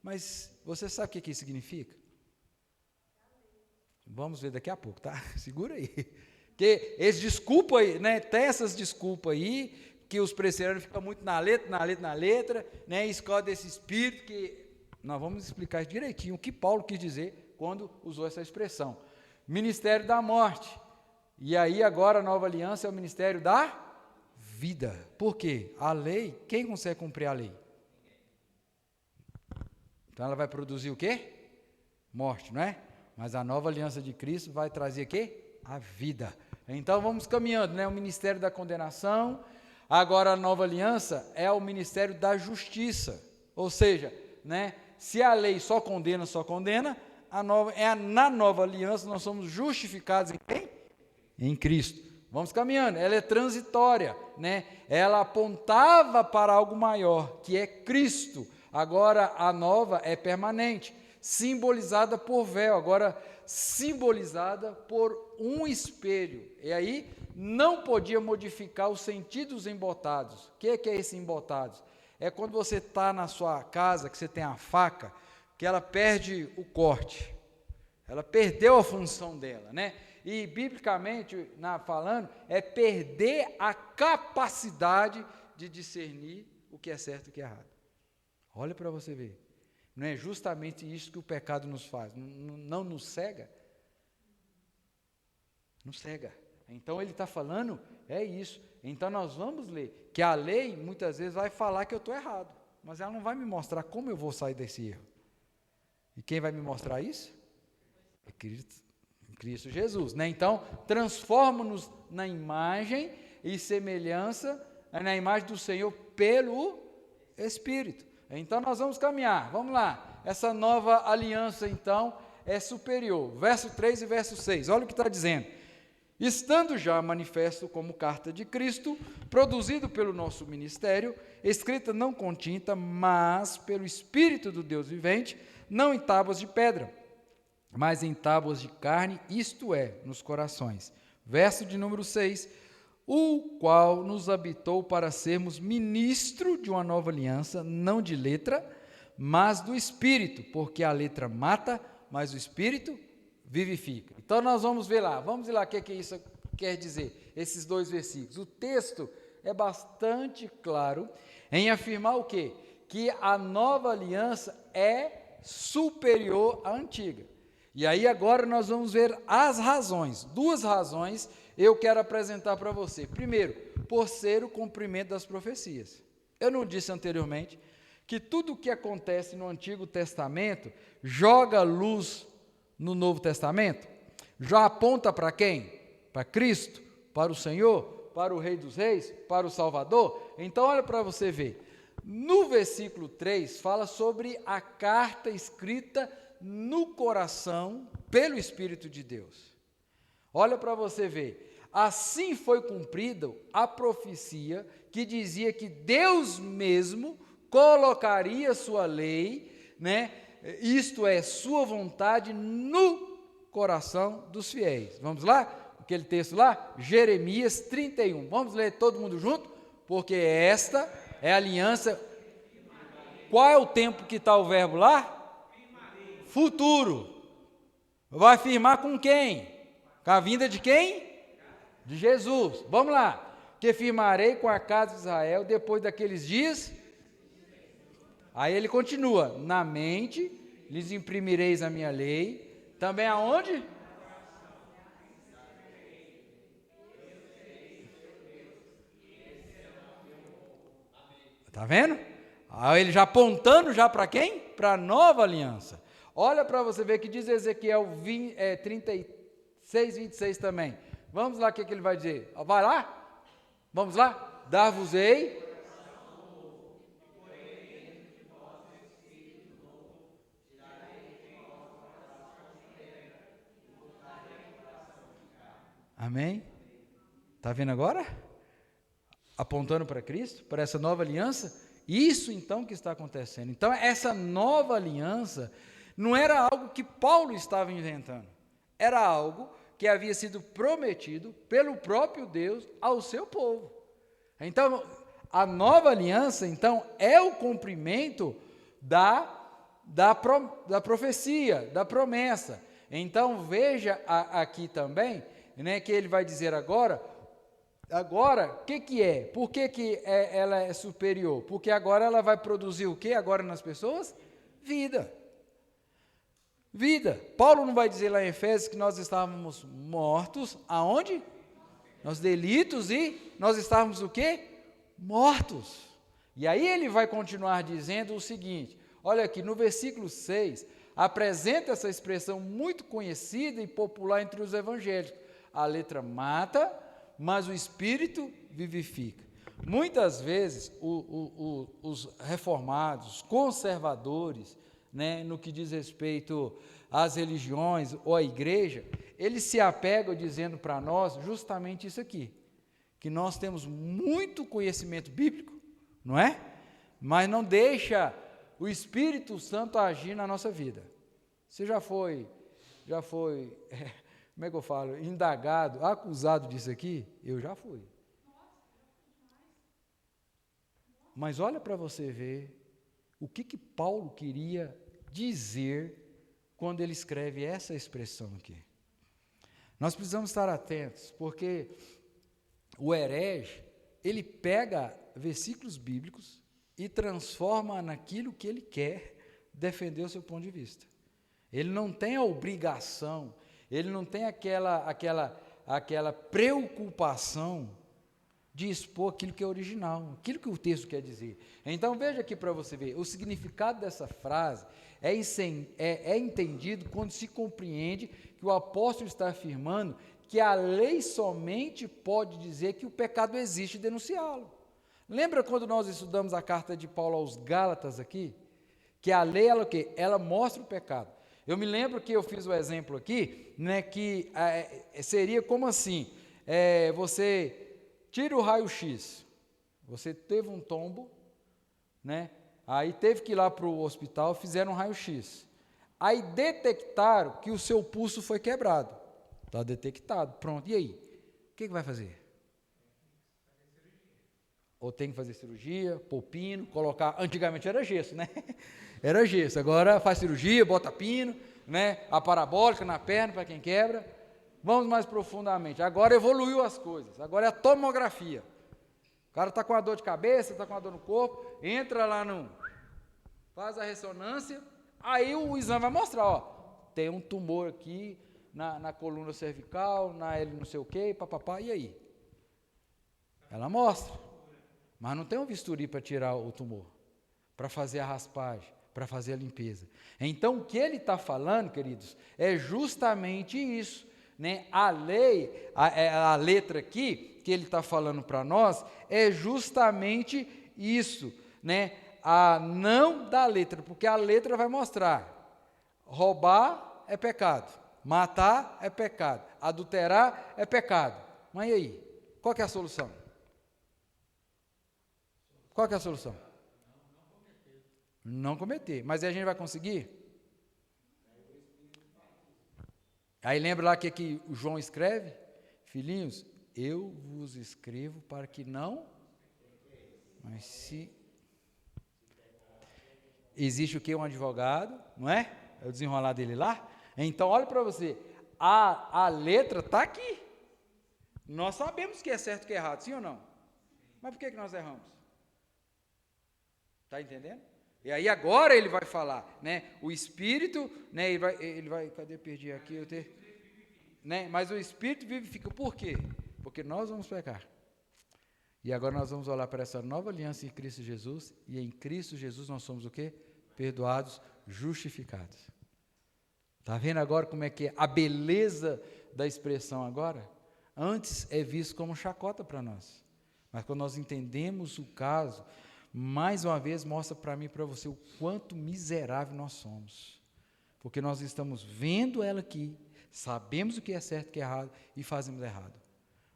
Mas você sabe o que isso significa? Vamos ver daqui a pouco, tá? Segura aí. Porque esse desculpa aí, né? Tem essas desculpas aí, que os presbiterianos ficam muito na letra, né? E escolhe esse Espírito que... Nós vamos explicar isso direitinho, o que Paulo quis dizer quando usou essa expressão. Ministério da morte. E aí agora a nova aliança é o ministério da vida. Por quê? A lei, quem consegue cumprir a lei? Então ela vai produzir o quê? Morte, não é? Mas a nova aliança de Cristo vai trazer o quê? A vida. Então vamos caminhando, né? O ministério da condenação. Agora a nova aliança é o ministério da justiça. Ou seja, né? Se a lei só condena, na nova aliança nós somos justificados em quem? Em Cristo. Vamos caminhando, ela é transitória, né? Ela apontava para algo maior, que é Cristo. Agora a nova é permanente, simbolizada por véu, agora simbolizada por um espelho. E aí não podia modificar os sentidos embotados. O que é esse embotados? É quando você está na sua casa, que você tem a faca, que ela perde o corte. Ela perdeu a função dela, né? E, biblicamente, falando, é perder a capacidade de discernir o que é certo e o que é errado. Olha para você ver. Não é justamente isso que o pecado nos faz? Não nos cega? Nos cega. Então ele está falando, é isso. Então nós vamos ler que a lei muitas vezes vai falar que eu estou errado, mas ela não vai me mostrar como eu vou sair desse erro. E quem vai me mostrar isso? É Cristo Jesus, né? Então, transforma-nos na imagem e semelhança, na imagem do Senhor pelo Espírito. Então, nós vamos caminhar, vamos lá. Essa nova aliança, então, é superior. Verso 3 e verso 6, olha o que está dizendo. Estando já manifesto como carta de Cristo, produzido pelo nosso ministério, escrita não com tinta, mas pelo Espírito do Deus vivente, não em tábuas de pedra, mas em tábuas de carne, isto é, nos corações. Verso de número 6, o qual nos habitou para sermos ministro de uma nova aliança, não de letra, mas do Espírito, porque a letra mata, mas o Espírito vivifica. Então nós vamos ver lá o que isso quer dizer, esses dois versículos. O texto é bastante claro em afirmar o quê? Que a nova aliança é superior à antiga. E aí agora nós vamos ver as razões, duas razões eu quero apresentar para você. Primeiro, por ser o cumprimento das profecias. Eu não disse anteriormente que tudo o que acontece no Antigo Testamento joga luz no Novo Testamento? Já aponta para quem? Para Cristo, para o Senhor, para o Rei dos Reis, para o Salvador? Então olha para você ver, no versículo 3 fala sobre a carta escrita no coração pelo Espírito de Deus. Olha para você ver, assim foi cumprida a profecia que dizia que Deus mesmo colocaria sua lei, né? Isto é, sua vontade no coração dos fiéis. Vamos lá? Aquele texto lá? Jeremias 31. Vamos ler todo mundo junto? Porque esta é a aliança. Qual é o tempo que está o verbo lá? Futuro. Vai firmar com quem? Com a vinda de quem? De Jesus. Vamos lá. Que firmarei com a casa de Israel depois daqueles dias. Aí ele continua, na mente lhes imprimireis a minha lei, também aonde? Está vendo? Aí ele já apontando já para quem? Para a nova aliança. Olha para você ver que diz Ezequiel 36, 26 também. Vamos lá o que ele vai dizer. Vai lá? Vamos lá? Dar-vos-ei. Amém? Está vendo agora? Apontando para Cristo, para essa nova aliança. Isso então que está acontecendo. Então essa nova aliança não era algo que Paulo estava inventando. Era algo que havia sido prometido pelo próprio Deus ao seu povo. Então a nova aliança então é o cumprimento da profecia, da promessa. Então veja aqui também, né, que ele vai dizer agora, o que é? Por que ela é superior? Porque agora ela vai produzir o que agora nas pessoas? Vida. Vida. Paulo não vai dizer lá em Efésios que nós estávamos mortos, aonde? Nos delitos e nós estávamos o quê? Mortos. E aí ele vai continuar dizendo o seguinte, olha aqui, no versículo 6, apresenta essa expressão muito conhecida e popular entre os evangélicos. A letra mata, mas o Espírito vivifica. Muitas vezes, os reformados, conservadores, né, no que diz respeito às religiões ou à igreja, eles se apegam dizendo para nós justamente isso aqui, que nós temos muito conhecimento bíblico, não é? Mas não deixa o Espírito Santo agir na nossa vida. Você já foi como é que eu falo, indagado, acusado disso aqui? Eu já fui. Mas olha para você ver o que Paulo queria dizer quando ele escreve essa expressão aqui. Nós precisamos estar atentos, porque o herege, ele pega versículos bíblicos e transforma naquilo que ele quer defender o seu ponto de vista. Ele não tem a obrigação, ele não tem aquela aquela preocupação de expor aquilo que é original, aquilo que o texto quer dizer. Então veja aqui para você ver, o significado dessa frase é entendido quando se compreende que o apóstolo está afirmando que a lei somente pode dizer que o pecado existe e denunciá-lo. Lembra quando nós estudamos a carta de Paulo aos Gálatas aqui? Que a lei, ela o quê? Ela mostra o pecado. Eu me lembro que eu fiz o exemplo aqui, né, que seria como assim, você tira o raio-x, você teve um tombo, né, aí teve que ir lá para o hospital, fizeram um raio-x, aí detectaram que o seu pulso foi quebrado, está detectado, pronto, e aí? O que vai fazer? Ou tem que fazer cirurgia, pôr pino, colocar, antigamente era gesso, né? Era gesso, agora faz cirurgia, bota pino, né? A parabólica na perna para quem quebra. Vamos mais profundamente, agora evoluiu as coisas, agora é a tomografia. O cara está com uma dor de cabeça, está com uma dor no corpo, entra lá faz a ressonância, aí o exame vai mostrar, ó, tem um tumor aqui na coluna cervical, na L não sei o quê, papapá, e aí? Ela mostra. Mas não tem um bisturi para tirar o tumor, para fazer a raspagem, para fazer a limpeza. Então, o que ele está falando, queridos, é justamente isso, né? A lei, a letra aqui, que ele está falando para nós, é justamente isso, né? A não da letra, porque a letra vai mostrar, roubar é pecado, matar é pecado, adulterar é pecado. Mas e aí? Qual que é a solução? Qual que é a solução? Não cometer. Mas aí a gente vai conseguir? Aí lembra lá que o João escreve? Filhinhos, eu vos escrevo para que não... Mas se... Existe o que? Um advogado, não é? É o desenrolar dele lá. Então, olha para você. A letra está aqui. Nós sabemos que é certo e que é errado, sim ou não? Mas por que nós erramos? Está entendendo? E aí agora ele vai falar, né? O Espírito, né? Ele vai, cadê? Perdi aqui, né? Mas o Espírito vivifica. Por quê? Porque nós vamos pecar. E agora nós vamos olhar para essa nova aliança em Cristo Jesus, e em Cristo Jesus nós somos o quê? Perdoados, justificados. Está vendo agora como é que é a beleza da expressão agora? Antes é visto como chacota para nós, mas quando nós entendemos o caso, mais uma vez mostra para mim e para você o quanto miserável nós somos, porque nós estamos vendo ela aqui, sabemos o que é certo e o que é errado, e fazemos errado,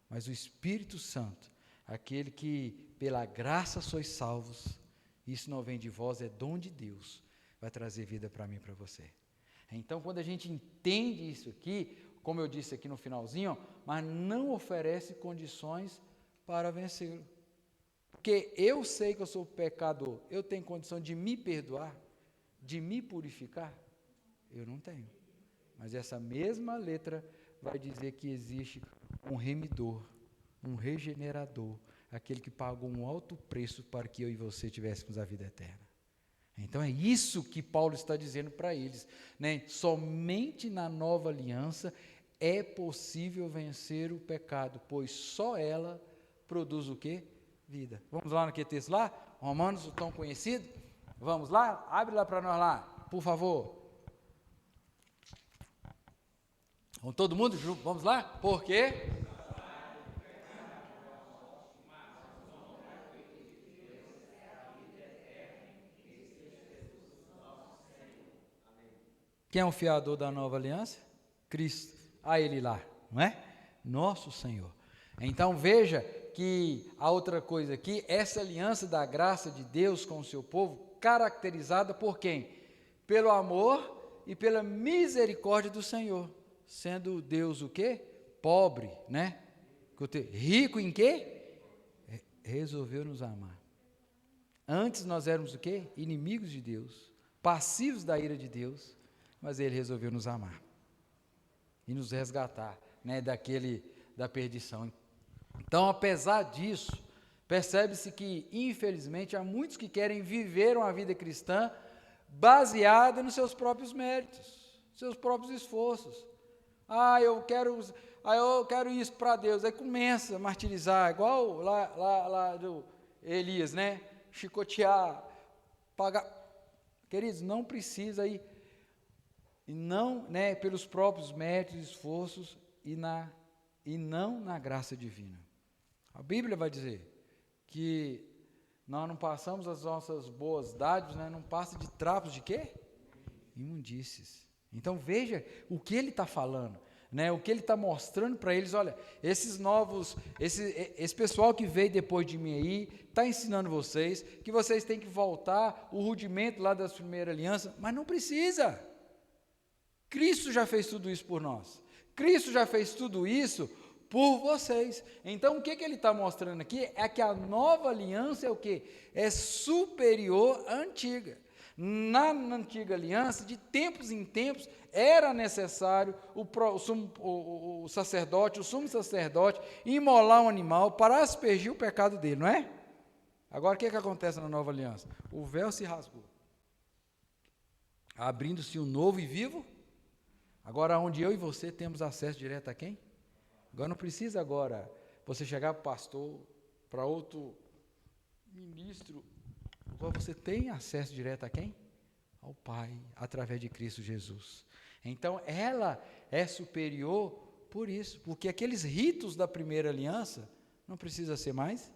mas o Espírito Santo, aquele que pela graça sois salvos, isso não vem de vós, é dom de Deus, vai trazer vida para mim e para você. Então, quando a gente entende isso aqui, como eu disse aqui no finalzinho, mas não oferece condições para vencê-lo. Porque eu sei que eu sou pecador, eu tenho condição de me perdoar, de me purificar? Eu não tenho. Mas essa mesma letra vai dizer que existe um remidor, um regenerador, aquele que pagou um alto preço para que eu e você tivéssemos a vida eterna. Então é isso que Paulo está dizendo para eles, né? Somente na nova aliança é possível vencer o pecado, pois só ela produz o quê? Vida. Vamos lá naquele texto lá? Romanos, o tão conhecido? Vamos lá? Abre lá para nós lá, por favor. Vamos todo mundo junto? Vamos lá? Por quê? Quem é o fiador da nova aliança? Cristo. A ele lá, não é? Nosso Senhor. Então veja que a outra coisa aqui, essa aliança da graça de Deus com o seu povo, caracterizada por quem? Pelo amor e pela misericórdia do Senhor. Sendo Deus o quê? Pobre, né? Rico em quê? Resolveu nos amar. Antes nós éramos o quê? Inimigos de Deus, passivos da ira de Deus, mas Ele resolveu nos amar e nos resgatar, né, da perdição. Então, apesar disso, percebe-se que, infelizmente, há muitos que querem viver uma vida cristã baseada nos seus próprios méritos, seus próprios esforços. eu quero isso para Deus. Aí começa a martirizar, igual lá do Elias, né? Chicotear, pagar. Queridos, não precisa ir, e não, né, pelos próprios méritos, esforços, e não na graça divina. A Bíblia vai dizer que nós não passamos as nossas boas dádivas, né, não passa de trapos de quê? Imundícies. Então veja o que ele está falando, né, o que ele está mostrando para eles. Olha, esse pessoal que veio depois de mim aí, está ensinando vocês que vocês têm que voltar o rudimento lá das primeiras alianças, mas não precisa. Cristo já fez tudo isso por nós. Cristo já fez tudo isso por vocês. Então o que ele está mostrando aqui é que a nova aliança é o quê? É superior à antiga. Na antiga aliança, de tempos em tempos, era necessário o sacerdote, o sumo sacerdote, imolar um animal para aspergir o pecado dele, não é? Agora o que acontece na nova aliança? O véu se rasgou, abrindo-se um novo e vivo. Agora, onde eu e você temos acesso direto a quem? Agora não precisa você chegar para o pastor, para outro ministro. Agora você tem acesso direto a quem? Ao Pai, através de Cristo Jesus. Então, ela é superior por isso, porque aqueles ritos da primeira aliança não precisam ser mais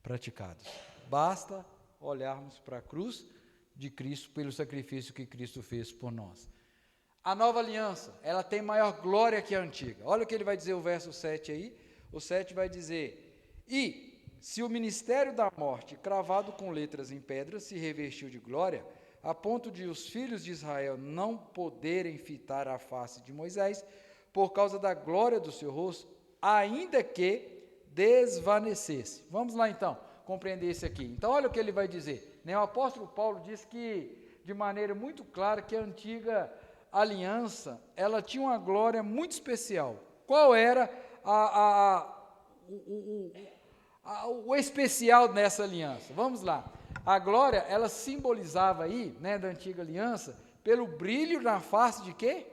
praticados. Basta olharmos para a cruz de Cristo, pelo sacrifício que Cristo fez por nós. A nova aliança, ela tem maior glória que a antiga. Olha o que ele vai dizer, o verso 7 aí. O 7 vai dizer: e se o ministério da morte, cravado com letras em pedras, se revestiu de glória, a ponto de os filhos de Israel não poderem fitar a face de Moisés, por causa da glória do seu rosto, ainda que desvanecesse. Vamos lá então, compreender isso aqui. Então olha o que ele vai dizer. O apóstolo Paulo diz que, de maneira muito clara, que a antiga aliança, ela tinha uma glória muito especial. Qual era o especial nessa aliança? Vamos lá. A glória, ela simbolizava aí, né, da antiga aliança, pelo brilho na face de quê?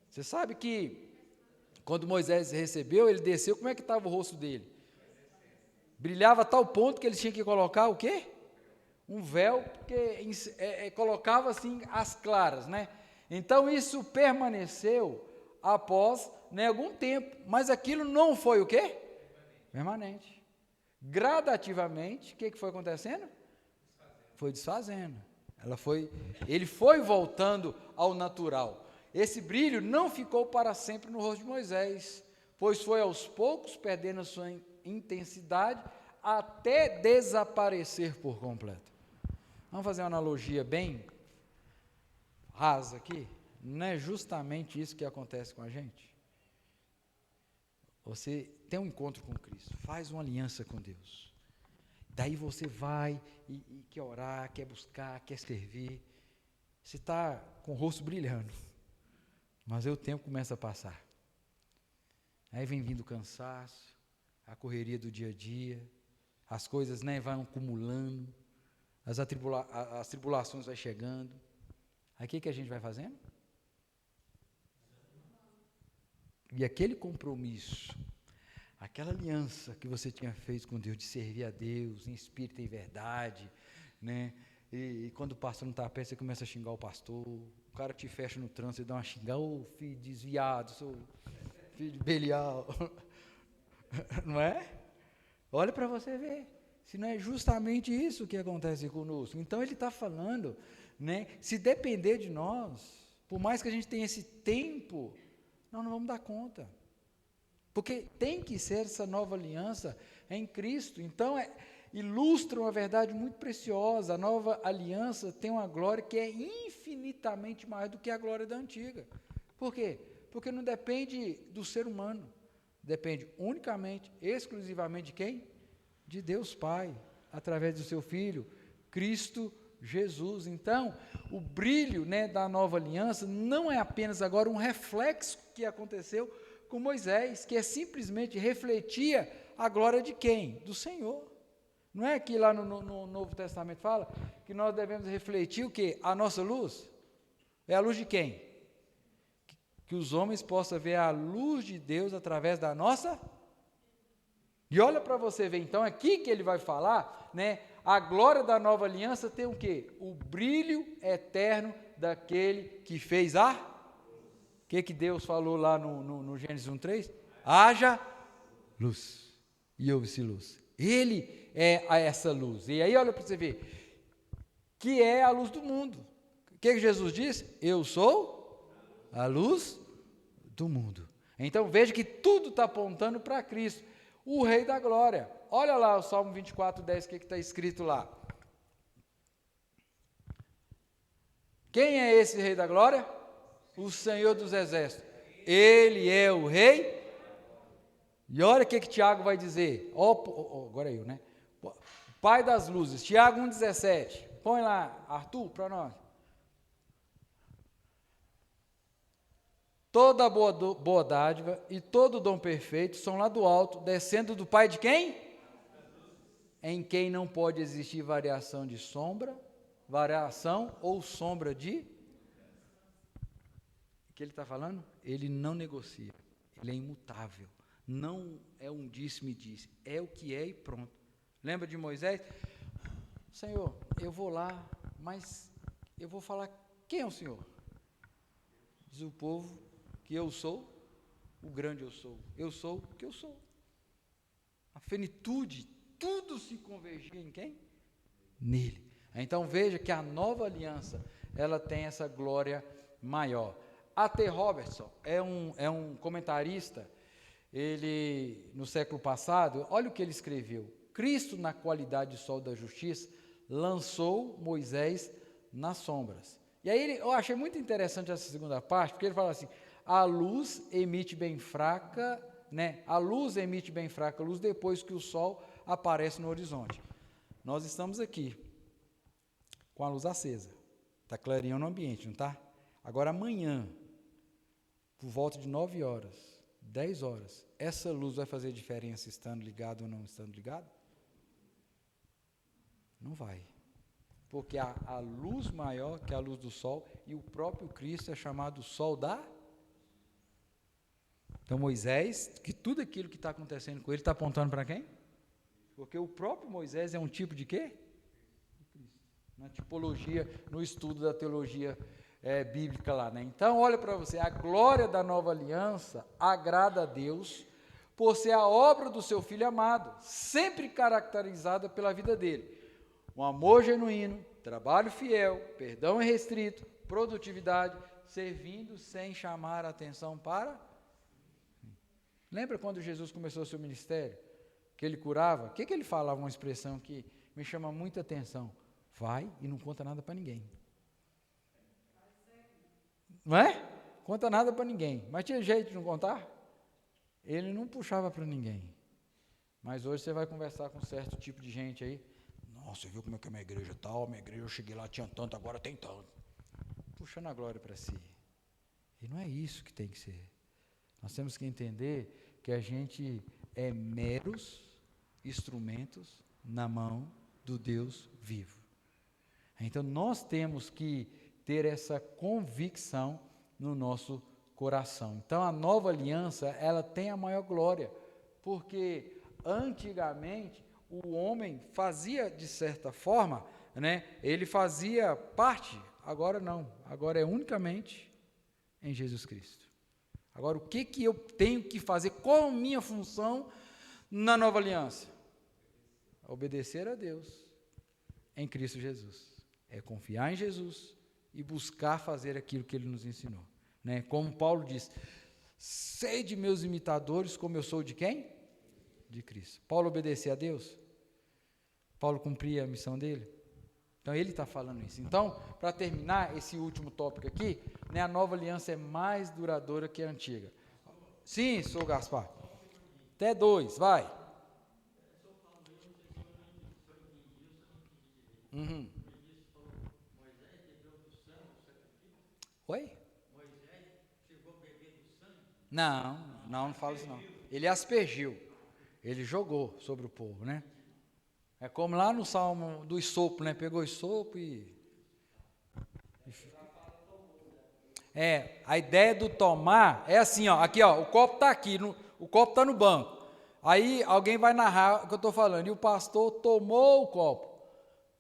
Você sabe que quando Moisés recebeu, ele desceu, como é que estava o rosto dele? Brilhava a tal ponto que ele tinha que colocar o quê? Um véu, porque colocava assim as claras, né? Então isso permaneceu após, né, algum tempo, mas aquilo não foi o quê? Permanente. Gradativamente, o que foi acontecendo? Foi desfazendo. Ele foi voltando ao natural. Esse brilho não ficou para sempre no rosto de Moisés, pois foi aos poucos perdendo a sua intensidade até desaparecer por completo. Vamos fazer uma analogia bem rasa aqui? Não é justamente isso que acontece com a gente? Você tem um encontro com Cristo, faz uma aliança com Deus. Daí você vai e quer orar, quer buscar, quer servir. Você está com o rosto brilhando, mas aí o tempo começa a passar. Aí vem vindo o cansaço, a correria do dia a dia, as coisas, né, vão acumulando, as tribulações vão chegando. Aí o que a gente vai fazendo? E aquele compromisso, aquela aliança que você tinha feito com Deus, de servir a Deus em espírito e em verdade, né? E quando o pastor não está perto, você começa a xingar o pastor, o cara te fecha no trânsito e dá uma xingada: ô filho desviado, sou filho de Belial. Não é? Olha para você ver, se não é justamente isso que acontece conosco. Então ele está falando, né, se depender de nós, por mais que a gente tenha esse tempo, nós não vamos dar conta, porque tem que ser essa nova aliança em Cristo. Então ilustra uma verdade muito preciosa. A nova aliança tem uma glória que é infinitamente mais do que a glória da antiga. Por quê? Porque não depende do ser humano, depende unicamente, exclusivamente de quem? De Deus Pai, através do seu Filho, Cristo Jesus. Então, o brilho, né, da nova aliança não é apenas agora um reflexo que aconteceu com Moisés, que simplesmente refletia a glória de quem? Do Senhor. Não é que lá no Novo Testamento fala que nós devemos refletir o quê? A nossa luz? É a luz de quem? que os homens possam ver a luz de Deus através da nossa. E olha para você ver, então, aqui que ele vai falar, né? A glória da nova aliança tem o quê? O brilho eterno daquele que fez a. O que Deus falou lá no Gênesis 1:3? Haja luz. E houve-se luz. Ele é essa luz. E aí olha para você ver, que é a luz do mundo. O que Jesus disse? Eu sou a luz do mundo. Então veja que tudo está apontando para Cristo, o Rei da Glória. Olha lá o Salmo 24:10, o que está escrito lá. Quem é esse Rei da Glória? O Senhor dos Exércitos. Ele é o Rei. E olha o que Tiago vai dizer. Agora eu, né? Pai das luzes. Tiago 1,17. Põe lá, Arthur, para nós. Toda boa dádiva e todo dom perfeito são lá do alto, descendo do Pai de quem? Em quem não pode existir variação ou sombra de. O que ele está falando? Ele não negocia, ele é imutável, não é um disse-me-disse, é o que é e pronto. Lembra de Moisés? Senhor, eu vou lá, mas eu vou falar, quem é o Senhor? Diz o povo que eu sou o grande eu sou o que eu sou. A finitude, tudo se convergia em quem? Nele. Então veja que a nova aliança, ela tem essa glória maior. A.T. Robertson é um comentarista, ele, no século passado, olha o que ele escreveu. Cristo, na qualidade de sol da justiça, lançou Moisés nas sombras. E aí eu achei muito interessante essa segunda parte, porque ele fala assim, a luz emite bem fraca luz depois que o sol aparece no horizonte. Nós estamos aqui, com a luz acesa, está clarinho no ambiente, não está? Agora amanhã, por volta de 9 horas, 10 horas, essa luz vai fazer diferença estando ligado ou não estando ligado? Não vai. Porque a luz maior que a luz do sol, e o próprio Cristo é chamado sol da. Então Moisés, que tudo aquilo que está acontecendo com ele está apontando para quem? Porque o próprio Moisés é um tipo de quê? Na tipologia, no estudo da teologia bíblica lá, né? Então, olha para você, a glória da nova aliança agrada a Deus por ser a obra do seu Filho amado, sempre caracterizada pela vida dele. Um amor genuíno, trabalho fiel, perdão irrestrito, produtividade, servindo sem chamar a atenção para. Lembra quando Jesus começou o seu ministério? Que ele curava? O que ele falava? Uma expressão que me chama muita atenção. Vai e não conta nada para ninguém. Não é? Conta nada para ninguém. Mas tinha jeito de não contar? Ele não puxava para ninguém. Mas hoje você vai conversar com um certo tipo de gente aí. Nossa, você viu como é que é a minha igreja tal? Minha igreja, eu cheguei lá, tinha tanto, agora tem tanto. Puxando a glória para si. E não é isso que tem que ser. Nós temos que entender que a gente é meros instrumentos na mão do Deus vivo. Então, nós temos que ter essa convicção no nosso coração. Então, a nova aliança, ela tem a maior glória, porque antigamente o homem fazia, de certa forma, né, ele fazia parte, agora não, agora é unicamente em Jesus Cristo. Agora, o que eu tenho que fazer, qual a minha função na nova aliança? Obedecer a Deus em Cristo Jesus. É confiar em Jesus e buscar fazer aquilo que Ele nos ensinou. Né? Como Paulo diz, sede meus imitadores, como eu sou de quem? De Cristo. Paulo obedecia a Deus? Paulo cumpria a missão dele? Então, ele está falando isso. Então, para terminar esse último tópico aqui, né, a nova aliança é mais duradoura que a antiga. Sim, sou Gaspar. Até 2, vai. Uhum. Oi? Moisés chegou a beber do sangue? Não fala isso não. Ele aspergiu. Ele jogou sobre o povo, né? É como lá no Salmo do isopo, né? Pegou isopo e A ideia do tomar é assim, ó, aqui, ó, o copo está aqui, o copo está no banco. Aí alguém vai narrar o que eu estou falando, e o pastor tomou o copo.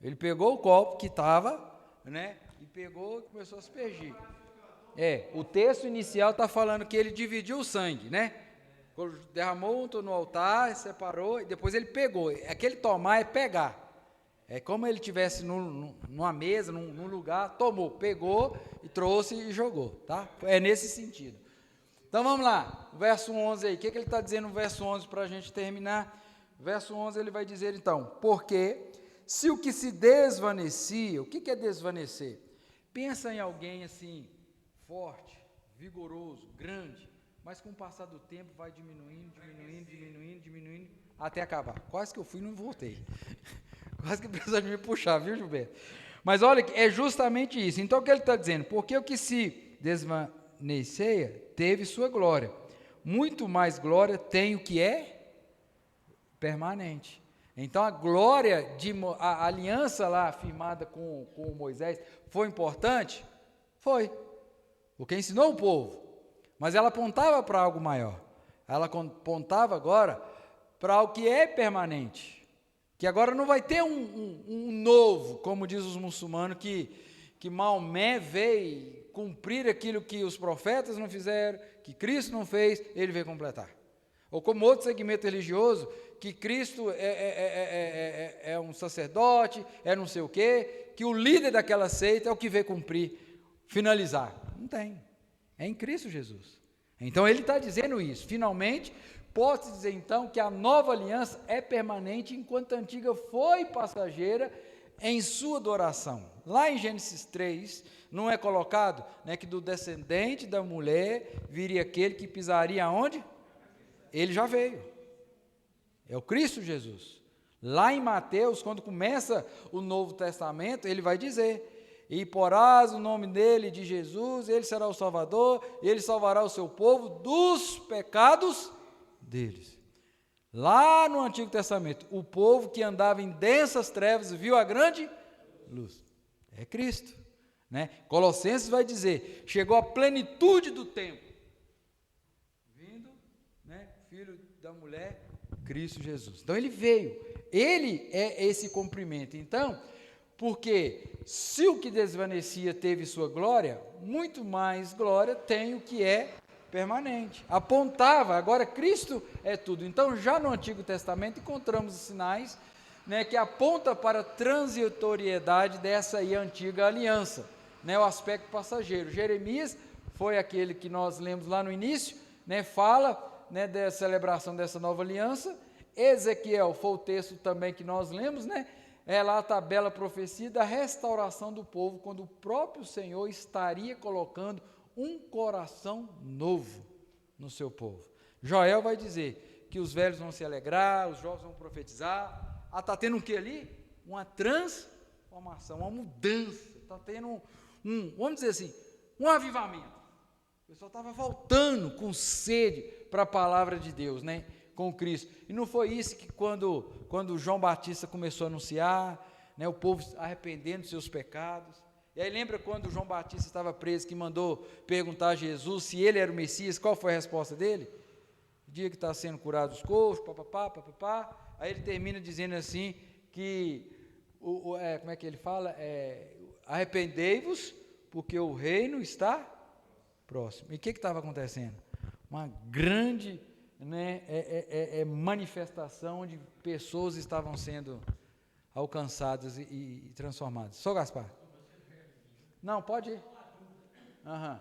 Ele pegou o copo que estava, né, e pegou e começou a aspergir. O texto inicial está falando que ele dividiu o sangue, né? Derramou no altar, separou, e depois ele pegou. Aquele tomar é pegar. É como ele estivesse numa mesa, num lugar, tomou, pegou e trouxe e jogou, tá? É nesse sentido. Então vamos lá, o verso 11 aí, o que ele está dizendo no verso 11 para a gente terminar? O verso 11 ele vai dizer então, porque se o que se desvanecia, o que é desvanecer? Pensa em alguém assim, forte, vigoroso, grande, mas com o passar do tempo vai diminuindo, até acabar. Quase que eu fui e não voltei. Quase que precisa de me puxar, viu, Gilberto? Mas olha, é justamente isso. Então o que ele está dizendo? Porque o que se desvanecia teve sua glória. Muito mais glória tem o que é permanente. Então a glória, a aliança lá firmada com Moisés foi importante? Foi. Porque ensinou o povo. Mas ela apontava para algo maior. Ela apontava agora para algo que é permanente. Que agora não vai ter um novo, como diz os muçulmanos, que Maomé veio cumprir aquilo que os profetas não fizeram, que Cristo não fez, ele veio completar. Ou como outro segmento religioso, que Cristo é um sacerdote, é não sei o quê, que o líder daquela seita é o que veio cumprir, finalizar. Não tem. É em Cristo Jesus. Então ele está dizendo isso. Finalmente, posso dizer então que a nova aliança é permanente, enquanto a antiga foi passageira em sua duração. Lá em Gênesis 3, não é colocado, né, que do descendente da mulher viria aquele que pisaria aonde? Ele já veio. É o Cristo Jesus. Lá em Mateus, quando começa o Novo Testamento, ele vai dizer: e porás o nome dele, de Jesus, ele será o Salvador, ele salvará o seu povo dos pecados deles. Lá no Antigo Testamento, o povo que andava em densas trevas viu a grande luz. É Cristo, né? Colossenses vai dizer: chegou a plenitude do tempo, vindo, né, filho da mulher, Cristo Jesus. Então ele veio, ele é esse cumprimento. Então, porque se o que desvanecia teve sua glória, muito mais glória tem o que é permanente. Apontava, agora Cristo é tudo. Então, já no Antigo Testamento encontramos os sinais, né, que aponta para a transitoriedade dessa aí antiga aliança, né, o aspecto passageiro. Jeremias foi aquele que nós lemos lá no início, né, fala, né, da celebração dessa nova aliança. Ezequiel foi o texto também que nós lemos, né, é lá a tabela profecia da restauração do povo, quando o próprio Senhor estaria colocando um coração novo no seu povo. Joel vai dizer que os velhos vão se alegrar, os jovens vão profetizar. Está tendo o que ali? Uma transformação, uma mudança. Está tendo vamos dizer assim, um avivamento. O pessoal estava voltando com sede para a palavra de Deus, né? Com Cristo. E não foi isso que quando João Batista começou a anunciar, né, o povo arrependendo dos seus pecados. E aí lembra quando João Batista estava preso, que mandou perguntar a Jesus se ele era o Messias? Qual foi a resposta dele? O dia que está sendo curado os coxos, papapá. Aí ele termina dizendo assim, que, como é que ele fala? Arrependei-vos, porque o reino está próximo. E o que estava acontecendo? Uma grande, né, manifestação onde pessoas estavam sendo alcançadas e transformadas. Só Gaspar. Não, pode ir. Aham.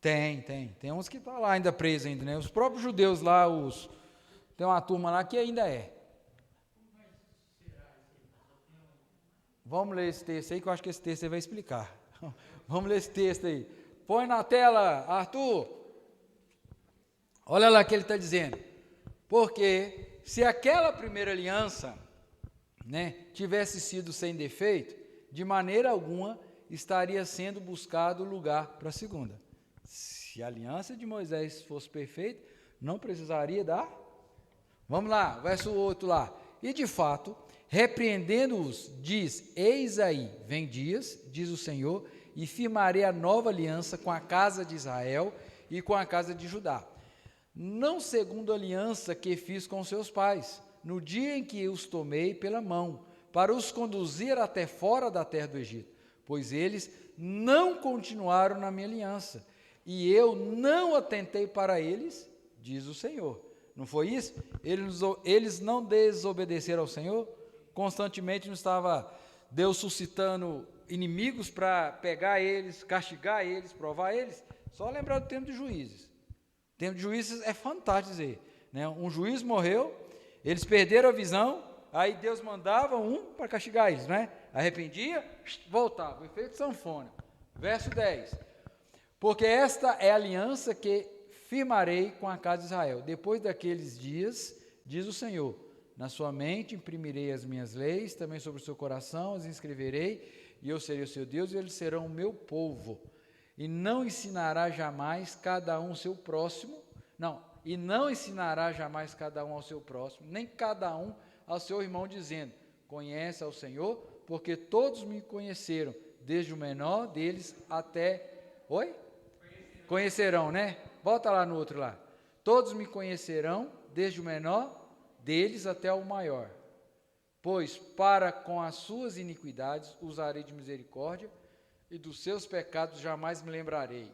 Tem uns que estão lá ainda presos ainda, né? Os próprios judeus lá, tem uma turma lá que ainda é. Vamos ler esse texto aí, que eu acho que esse texto aí vai explicar. Vamos ler esse texto aí. Põe na tela, Arthur. Olha lá o que ele está dizendo. Porque se aquela primeira aliança, né, tivesse sido sem defeito, de maneira alguma estaria sendo buscado lugar para a segunda. Se a aliança de Moisés fosse perfeita, não precisaria dar. Vamos lá, verso 8 lá. E de fato, repreendendo-os, diz: eis aí, vem dias, diz o Senhor, e firmarei a nova aliança com a casa de Israel e com a casa de Judá, não segundo a aliança que fiz com seus pais, no dia em que os tomei pela mão, para os conduzir até fora da terra do Egito, pois eles não continuaram na minha aliança, e eu não atentei para eles, diz o Senhor. Não foi isso? Eles não desobedeceram ao Senhor? Constantemente não estava Deus suscitando inimigos para pegar eles, castigar eles, provar eles? Só lembrar do tempo de Juízes. O tempo de Juízes é fantástico dizer, né? Um juiz morreu, eles perderam a visão, aí Deus mandava um para castigar eles, né? Arrependia, voltava, o efeito sanfona. Verso 10, porque esta é a aliança que firmarei com a casa de Israel, depois daqueles dias, diz o Senhor, na sua mente imprimirei as minhas leis, também sobre o seu coração as inscreverei, e eu serei o seu Deus, e eles serão o meu povo, e não ensinará jamais cada um ao seu próximo, não ensinará jamais cada um ao seu próximo, nem cada um ao seu irmão, dizendo, conhece ao Senhor, porque todos me conheceram, desde o menor deles até, Conhecerão, né? Volta lá no outro lá. Todos me conhecerão, desde o menor deles até o maior. Pois para com as suas iniquidades usarei de misericórdia, e dos seus pecados jamais me lembrarei.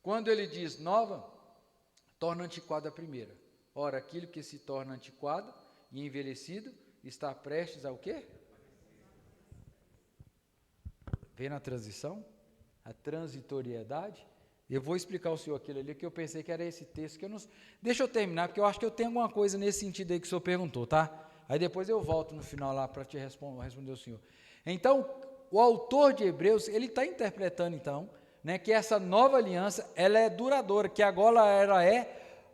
Quando ele diz nova, torna antiquada a primeira. Ora, aquilo que se torna antiquado e envelhecido, está prestes a o quê? Vê na transição? A transitoriedade? Eu vou explicar ao senhor aquilo ali, que eu pensei que era esse texto, que eu não... Deixa eu terminar, porque eu acho que eu tenho alguma coisa nesse sentido aí que o senhor perguntou, tá? Aí depois eu volto no final lá para te responder ao senhor. Então, o autor de Hebreus, ele está interpretando então, né, que essa nova aliança, ela é duradoura, que agora ela é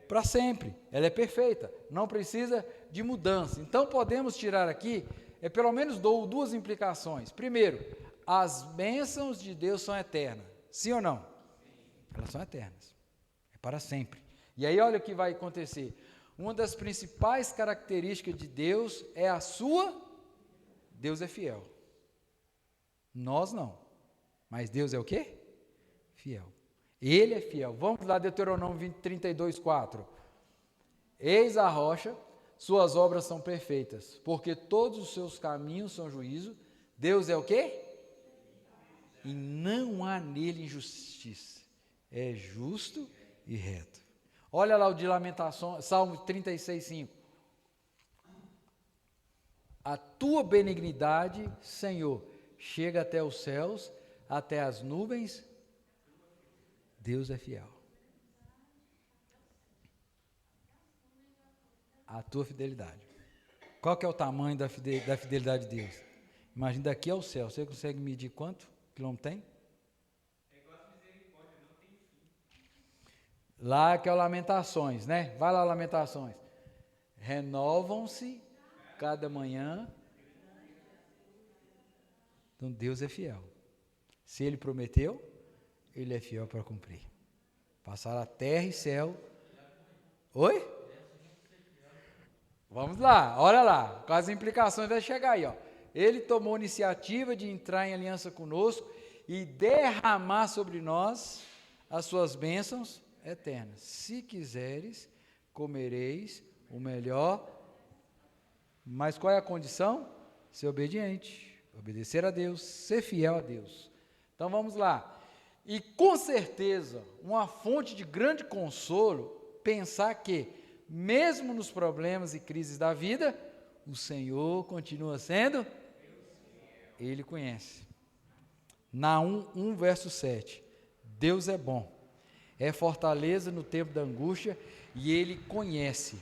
para sempre, ela é perfeita, não precisa de mudança. Então, podemos tirar aqui, pelo menos duas implicações. Primeiro, as bênçãos de Deus são eternas, sim ou não? Elas são eternas, é para sempre. E aí olha o que vai acontecer. Uma das principais características de Deus é a sua... Deus é fiel. Nós não. Mas Deus é o quê? Fiel. Ele é fiel. Vamos lá, Deuteronômio 32, 4. Eis a rocha, suas obras são perfeitas, porque todos os seus caminhos são juízo. Deus é o quê? E não há nele injustiça. É justo e reto. Olha lá o de Lamentações, Salmo 36, 5. A tua benignidade, Senhor, chega até os céus, até as nuvens. Deus é fiel. A tua fidelidade. Qual que é o tamanho da fidelidade de Deus? Imagina daqui ao céu. Você consegue medir quanto quilômetro tem? Lá que é o Lamentações, né? Vai lá, Lamentações. Renovam-se cada manhã. Então Deus é fiel. Se Ele prometeu, Ele é fiel para cumprir. Passar a terra e céu. Oi? Vamos lá, olha lá. Com as implicações vai chegar aí, ó. Ele tomou a iniciativa de entrar em aliança conosco e derramar sobre nós as suas bênçãos eternas. Se quiseres, comereis o melhor. Mas qual é a condição? Ser obediente, obedecer a Deus, ser fiel a Deus. Então vamos lá. E com certeza, uma fonte de grande consolo, pensar que, mesmo nos problemas e crises da vida, o Senhor continua sendo, Ele conhece. Naum 1, verso 7. Deus é bom, é fortaleza no tempo da angústia, e Ele conhece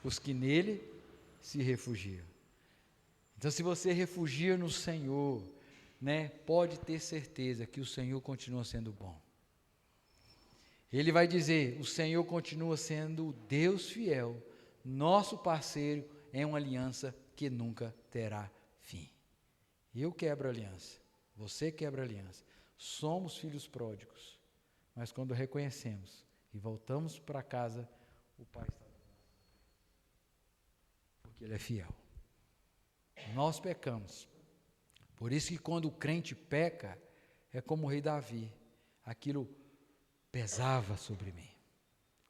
os que nele se refugiam. Então, se você refugia no Senhor, né, pode ter certeza que o Senhor continua sendo bom. Ele vai dizer, o Senhor continua sendo o Deus fiel, nosso parceiro em uma aliança que nunca terá fim. Eu quebro a aliança, você quebra a aliança, somos filhos pródigos, mas quando reconhecemos e voltamos para casa, o Pai está, porque Ele é fiel. Nós pecamos. Por isso que quando o crente peca, é como o rei Davi. Aquilo pesava sobre mim.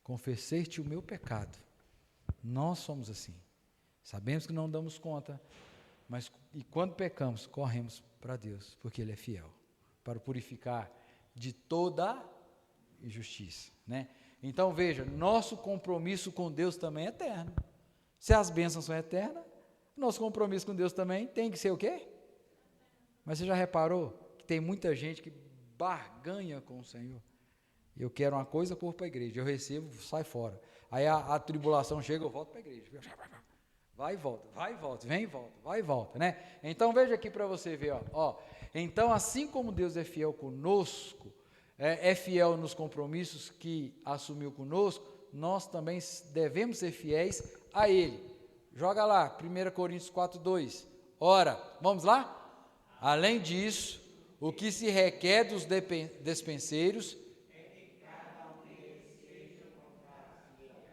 Confessei-te o meu pecado. Nós somos assim. Sabemos que não damos conta, mas e quando pecamos, corremos para Deus, porque Ele é fiel, para purificar de toda injustiça, né? Então veja, nosso compromisso com Deus também é eterno. Se as bênçãos são eternas, nosso compromisso com Deus também tem que ser o quê? Mas você já reparou que tem muita gente que barganha com o Senhor? Eu quero uma coisa, corro para a igreja, eu recebo, sai fora. Aí a tribulação chega, eu volto para a igreja. Vai e volta, vem e volta, vai e volta, né? Então veja aqui para você ver, ó. Então assim como Deus é fiel conosco, é fiel nos compromissos que assumiu conosco, nós também devemos ser fiéis a Ele. Joga lá, 1 Coríntios 4:2. Ora, vamos lá? Além disso, o que se requer dos despenseiros,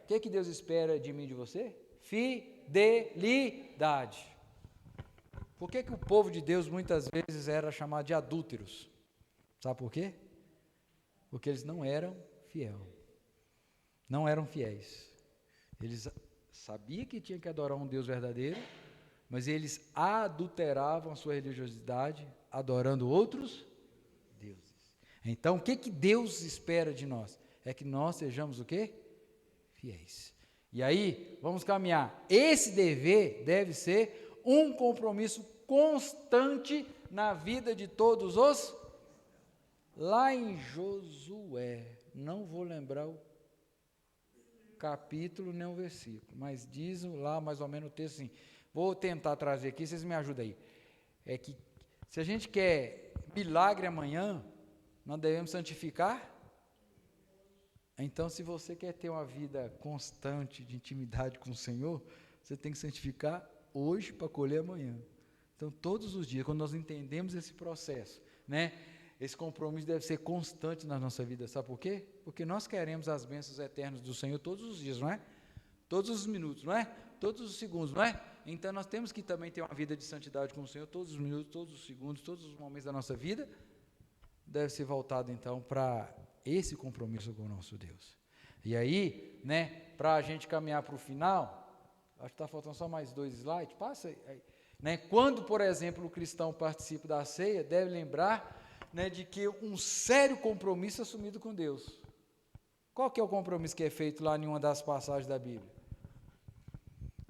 o que Deus espera de mim e de você? Fidelidade. Por que o povo de Deus muitas vezes era chamado de adúlteros? Sabe por quê? Porque eles não eram fiéis. Eles sabiam que tinham que adorar um Deus verdadeiro, mas eles adulteravam a sua religiosidade, adorando outros deuses. Então, o que Deus espera de nós? É que nós sejamos o quê? Fiéis. E aí, vamos caminhar. Esse dever deve ser um compromisso constante na vida de todos os. Lá em Josué, não vou lembrar o capítulo nem o versículo, mas diz lá mais ou menos o texto assim. Vou tentar trazer aqui, vocês me ajudam aí. É que se a gente quer milagre amanhã, nós devemos santificar. Então, se você quer ter uma vida constante de intimidade com o Senhor, você tem que santificar hoje para colher amanhã. Então, todos os dias, quando nós entendemos esse processo, né, esse compromisso deve ser constante na nossa vida. Sabe por quê? Porque nós queremos as bênçãos eternas do Senhor todos os dias, não é? Todos os minutos, não é? Todos os segundos, não é? Então, nós temos que também ter uma vida de santidade com o Senhor todos os minutos, todos os segundos, todos os momentos da nossa vida. Deve ser voltado, então, para esse compromisso com o nosso Deus. E aí, né, para a gente caminhar para o final, acho que está faltando só mais 2 slides, passa aí, né, quando, por exemplo, o cristão participa da ceia, deve lembrar, né, de que um sério compromisso assumido com Deus. Qual que é o compromisso que é feito lá em uma das passagens da Bíblia?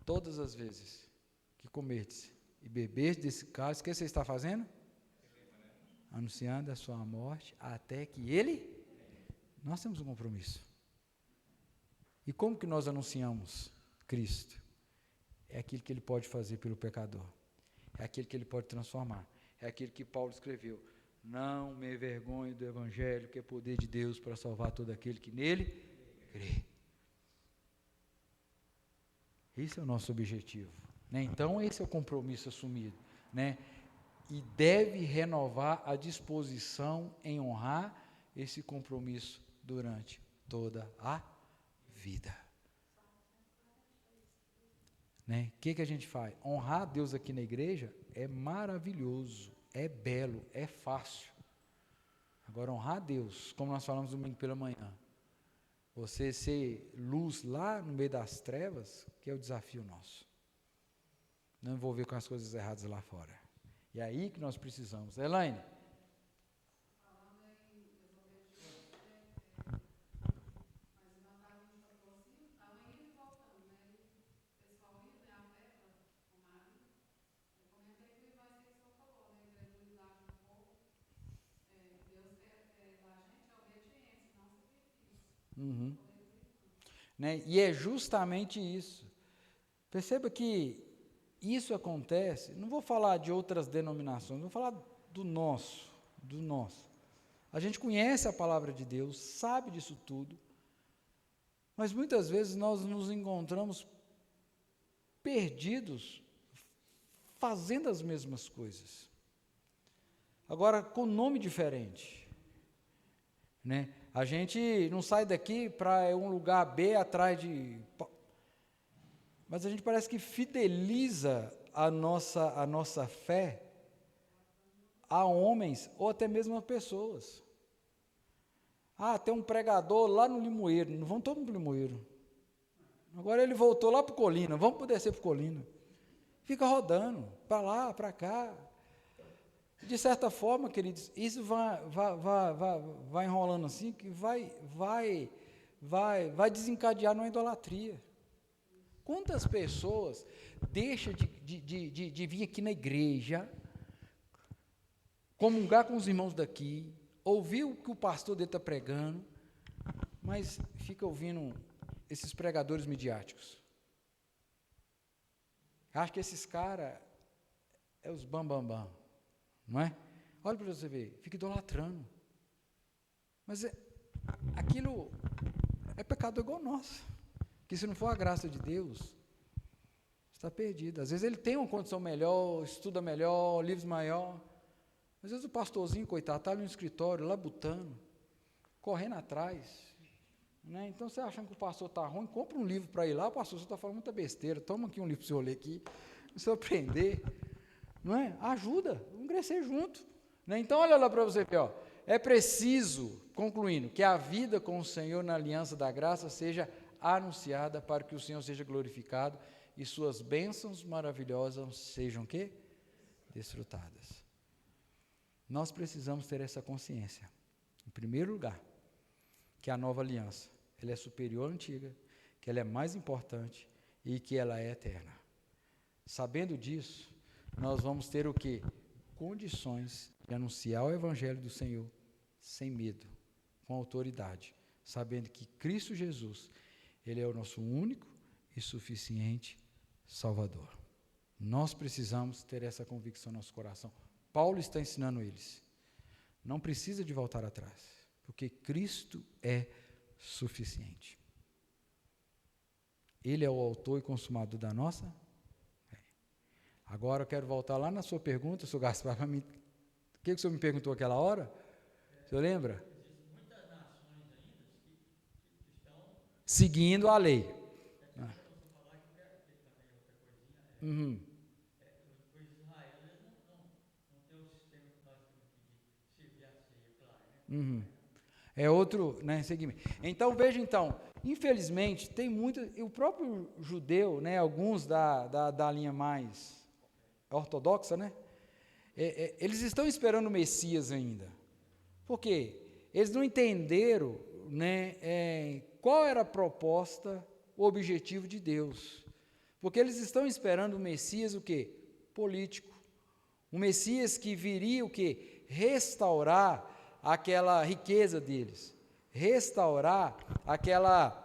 Todas as vezes que comerdes e beberdes desse cálice, o que você está fazendo? Anunciando a sua morte até que Ele. Nós temos um compromisso. E como que nós anunciamos Cristo? É aquilo que Ele pode fazer pelo pecador. É aquilo que Ele pode transformar. É aquilo que Paulo escreveu. Não me envergonhe do Evangelho, que é poder de Deus para salvar todo aquele que nele crê. Esse é o nosso objetivo, né? Então, esse é o compromisso assumido, né? E deve renovar a disposição em honrar esse compromisso durante toda a vida. Né? O que a gente faz? Honrar Deus aqui na igreja é maravilhoso, é belo, é fácil. Agora, honrar Deus, como nós falamos domingo pela manhã, você ser luz lá no meio das trevas, que é o desafio nosso. Não envolver com as coisas erradas lá fora. E é aí que nós precisamos. Elaine? Uhum. Né? E é justamente isso. Perceba que isso acontece, não vou falar de outras denominações, vou falar do nosso. A gente conhece a palavra de Deus, sabe disso tudo, mas muitas vezes nós nos encontramos perdidos, fazendo as mesmas coisas. Agora, com nome diferente. Né? A gente não sai daqui para um lugar B atrás de... Mas a gente parece que fideliza a nossa fé a homens ou até mesmo a pessoas. Tem um pregador lá no Limoeiro, não vamos todo mundo para o Limoeiro. Agora ele voltou lá para o Colina, vamos descer para o Colina. Fica rodando, para lá, para cá. De certa forma, queridos, isso vai enrolando assim, que vai desencadear numa idolatria. Quantas pessoas deixam de vir aqui na igreja, comungar com os irmãos daqui, ouvir o que o pastor dele está pregando, mas fica ouvindo esses pregadores midiáticos. Acho que esses caras é os bambambam, não é? Olha para você ver, fica idolatrando. Mas aquilo é pecado igual nosso, que se não for a graça de Deus, está perdido. Às vezes ele tem uma condição melhor, estuda melhor, livros maior. Às vezes o pastorzinho, coitado, está ali no escritório, labutando, correndo atrás. Né? Então, você achando que o pastor está ruim, compra um livro para ir lá, o pastor está falando muita besteira, toma aqui um livro para você ler aqui, para você aprender. Não é? Ajuda, vamos crescer junto. Né? Então, olha lá para você ver, ó, é preciso, concluindo, que a vida com o Senhor na aliança da graça seja anunciada para que o Senhor seja glorificado e suas bênçãos maravilhosas sejam o quê? Desfrutadas. Nós precisamos ter essa consciência, em primeiro lugar, que a nova aliança, ela é superior à antiga, que ela é mais importante e que ela é eterna. Sabendo disso, nós vamos ter o quê? Condições de anunciar o Evangelho do Senhor sem medo, com autoridade, sabendo que Cristo Jesus, Ele é o nosso único e suficiente Salvador. Nós precisamos ter essa convicção no nosso coração. Paulo está ensinando eles. Não precisa de voltar atrás, porque Cristo é suficiente. Ele é o autor e consumador da nossa fé. Agora eu quero voltar lá na sua pergunta, Sr. Gaspar, para mim. O que o senhor me perguntou aquela hora? O senhor lembra? Existem muitas nações ainda que estão seguindo a lei. você falar que também outra coisinha, o Israel, eles não tem o sistema que nós temos aqui de servir a ceia, claro, né? É outro, né, segmento. Então, veja, infelizmente, tem muito, o próprio judeu, né, alguns da linha mais ortodoxa, né, eles estão esperando o Messias ainda. Por quê? Eles não entenderam, né, qual era a proposta, o objetivo de Deus. Porque eles estão esperando o Messias, o quê? Político. Um Messias que viria, o quê? Restaurar aquela riqueza deles, restaurar aquela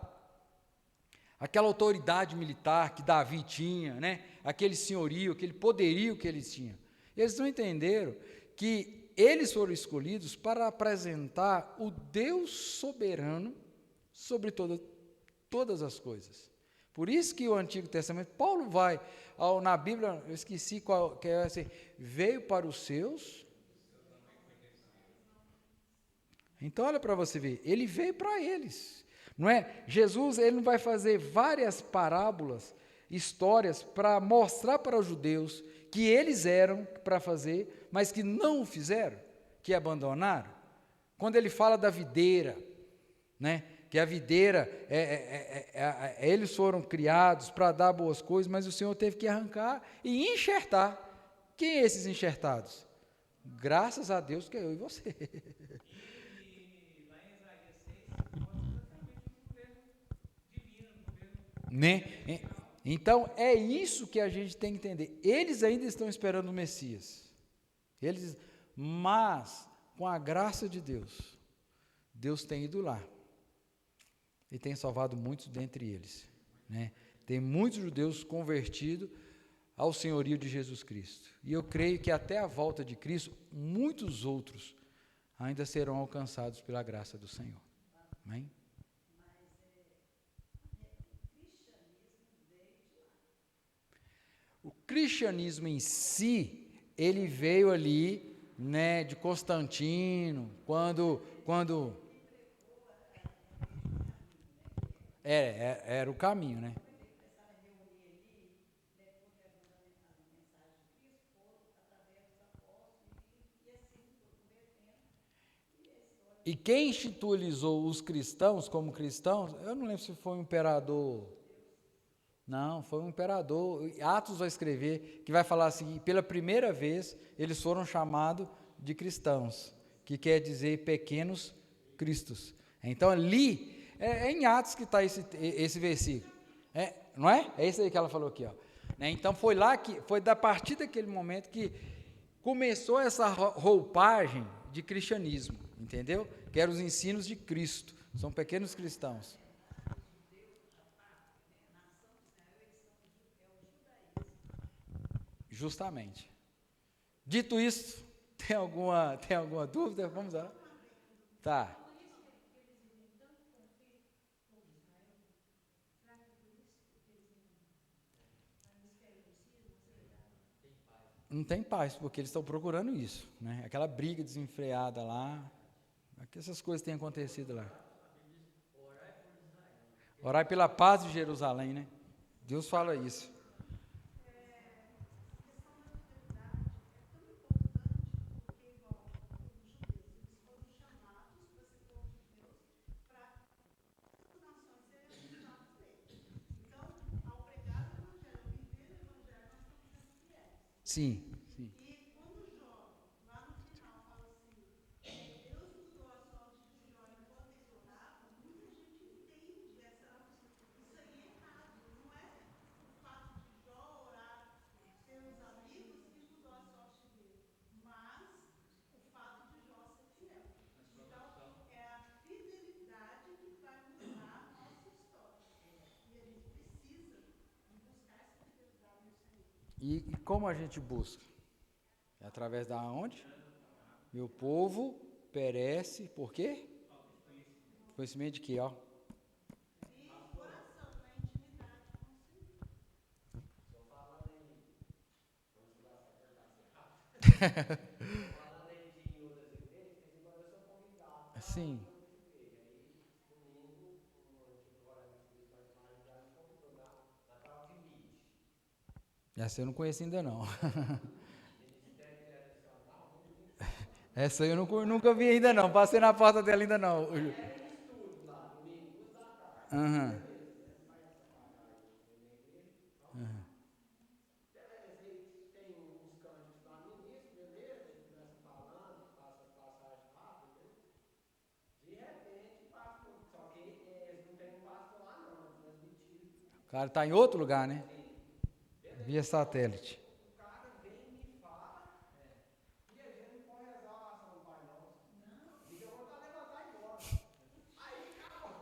autoridade militar que Davi tinha, né? Aquele senhorio, aquele poderio que eles tinham. Eles não entenderam que eles foram escolhidos para apresentar o Deus soberano sobre todas as coisas. Por isso que o Antigo Testamento, Paulo vai, na Bíblia, eu esqueci qual que é assim, veio para os seus. Então, olha para você ver, ele veio para eles, não é? Jesus, ele não vai fazer várias parábolas, histórias, para mostrar para os judeus que eles eram para fazer, mas que não o fizeram, que abandonaram. Quando ele fala da videira, né? Que a videira, eles foram criados para dar boas coisas, mas o Senhor teve que arrancar e enxertar. Quem é esses enxertados? Graças a Deus que é eu e você. Né? Então, é isso que a gente tem que entender. Eles ainda estão esperando o Messias. Mas, com a graça de Deus, Deus tem ido lá. E tem salvado muitos dentre eles. Né? Tem muitos judeus convertidos ao senhorio de Jesus Cristo. E eu creio que até a volta de Cristo, muitos outros ainda serão alcançados pela graça do Senhor. Amém? O cristianismo em si, ele veio ali, né, de Constantino, quando era o caminho, né? E quem institucionalizou os cristãos como cristãos, eu não lembro se foi um imperador. Não, foi um imperador. Atos vai escrever, que vai falar assim, pela primeira vez eles foram chamados de cristãos, que quer dizer pequenos cristos. Então ali, é em Atos que está esse versículo. Não é? É isso aí que ela falou aqui. Ó. Então foi lá que, foi a partir daquele momento que começou essa roupagem de cristianismo, entendeu? Que eram os ensinos de Cristo, são pequenos cristãos. Justamente. Dito isso, tem alguma dúvida? Vamos lá. Tá. Não tem paz, porque eles estão procurando isso, né? Aquela briga desenfreada lá, que essas coisas têm acontecido lá. Orar pela paz de Jerusalém, né? Deus fala isso. Sim, sim. E como a gente busca? É através da onde? Meu povo perece, por quê? Conhecimento de quê, ó? Sim. Essa eu não conheço ainda não. Essa eu nunca vi ainda não, passei na porta dela ainda não. Uhum. Beleza, aí tem uns cânticos lá no início, beleza, aí começa falando, passa as passagens lá, beleza. De repente, pastor, só que eles não tem um pastor lá não, é transmitido. O cara está em outro lugar, né? Sim, beleza. Via satélite. O cara vem e me fala, e a gente não pode rezar a oração do Pai Nosso. Me deu vontade de levantar e ir embora. Aí acabou.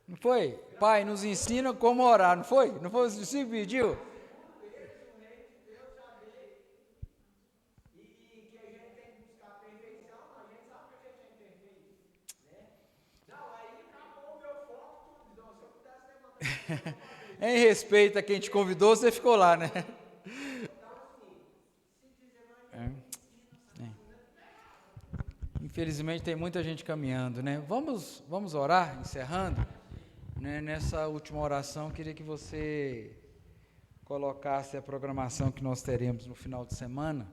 Não foi? Pai, nos ensina como orar, não foi? Não foi o que você pediu? Segundo eles, o reino de Deus já veio e que a gente tem que buscar a perfeição, a gente sabe que a gente é imperfeito, né? Não, aí acabou o meu foco, tudo. Não, se eu pudesse levantar, Em respeito a quem te convidou, você ficou lá, né? então assim, se diz evangelho, Infelizmente tem muita gente caminhando, né? Vamos orar, encerrando. Né? Nessa última oração, queria que você colocasse a programação que nós teremos no final de semana.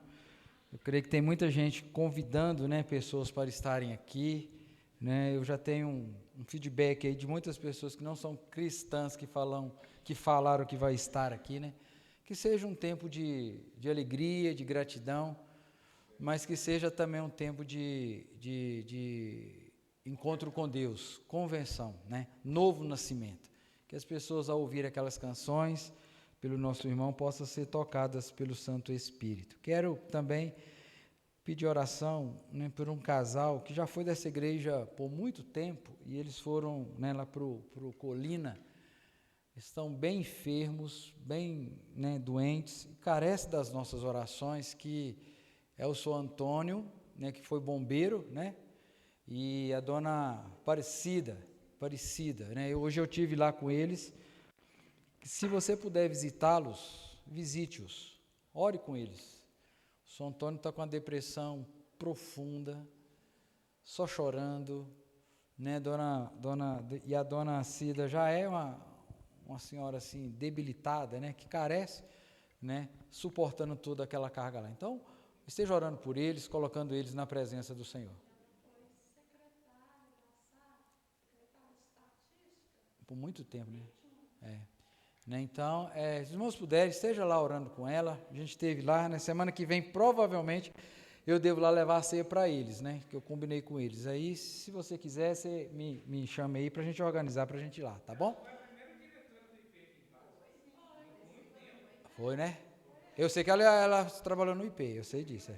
Eu creio que tem muita gente convidando, né, pessoas para estarem aqui. Né? Eu já tenho um feedback aí de muitas pessoas que não são cristãs que falaram que vai estar aqui, né? Que seja um tempo de alegria, de gratidão, mas que seja também um tempo de encontro com Deus, convenção, né? Novo nascimento. Que as pessoas, ao ouvir aquelas canções, pelo nosso irmão, possam ser tocadas pelo Santo Espírito. Quero também pedir oração, né, por um casal que já foi dessa igreja por muito tempo, e eles foram, né, lá para o Colina, estão bem enfermos, bem, né, doentes, e carecem das nossas orações, que é o senhor Antônio, né, que foi bombeiro, né, e a dona Aparecida, né, hoje eu tive lá com eles. Se você puder visitá-los, visite-os, ore com eles. O senhor Antônio está com uma depressão profunda, só chorando, né, e a dona Cida já é uma senhora assim debilitada, né, que carece, né, suportando toda aquela carga lá. Então, esteja orando por eles, colocando eles na presença do Senhor. por muito tempo, né? Né? Então, se os irmãos puderem, esteja lá orando com ela. A gente esteve lá, na semana que vem, provavelmente, eu devo lá levar a ceia para eles, né? Que eu combinei com eles. Aí, se você quiser, você me chame aí para a gente organizar, para a gente ir lá, tá bom? Foi, né? Eu sei que ela trabalhou no IP, eu sei disso.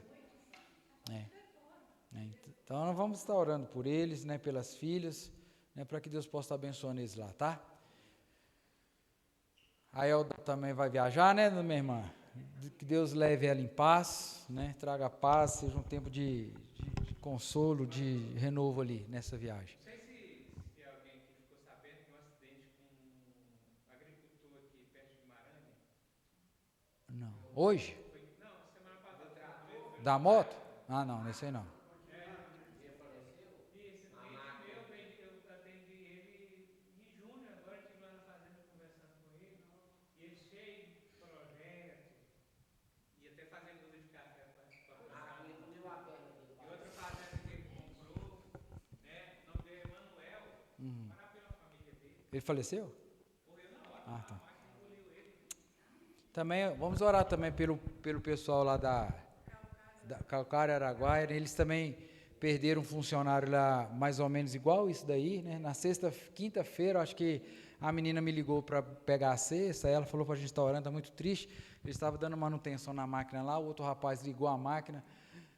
Então, nós vamos estar orando por eles, né? Pelas filhas, né? Para que Deus possa estar abençoando eles lá, tá? A Elda também vai viajar, né, minha irmã? Que Deus leve ela em paz, né? Traga paz, seja um tempo de consolo, de renovo ali nessa viagem. Não sei se alguém aqui ficou sabendo que um acidente com um agricultor aqui perto de Guimarães. Não. Hoje? Não, semana passada. Da moto? Ah, não, nesse aí não. Isso, eu atendi ele em junho, agora estive lá na fazenda conversando com ele, e ele cheio de projeto, e até fazendo muda de café para plantar. E outra fazenda que ele comprou, né, o nome dele é Manuel, parar pela família dele. Ele faleceu? Morreu na hora, Ah, tá. a máquina engoliu ele. Também, vamos orar também pelo pessoal lá da Calcário Araguaia. Eles também perderam um funcionário lá mais ou menos igual isso daí, né? Na quinta-feira, acho que a menina me ligou para pegar a cesta, ela falou para a gente estar orando, está muito triste. Ele estava dando manutenção na máquina lá, o outro rapaz ligou a máquina,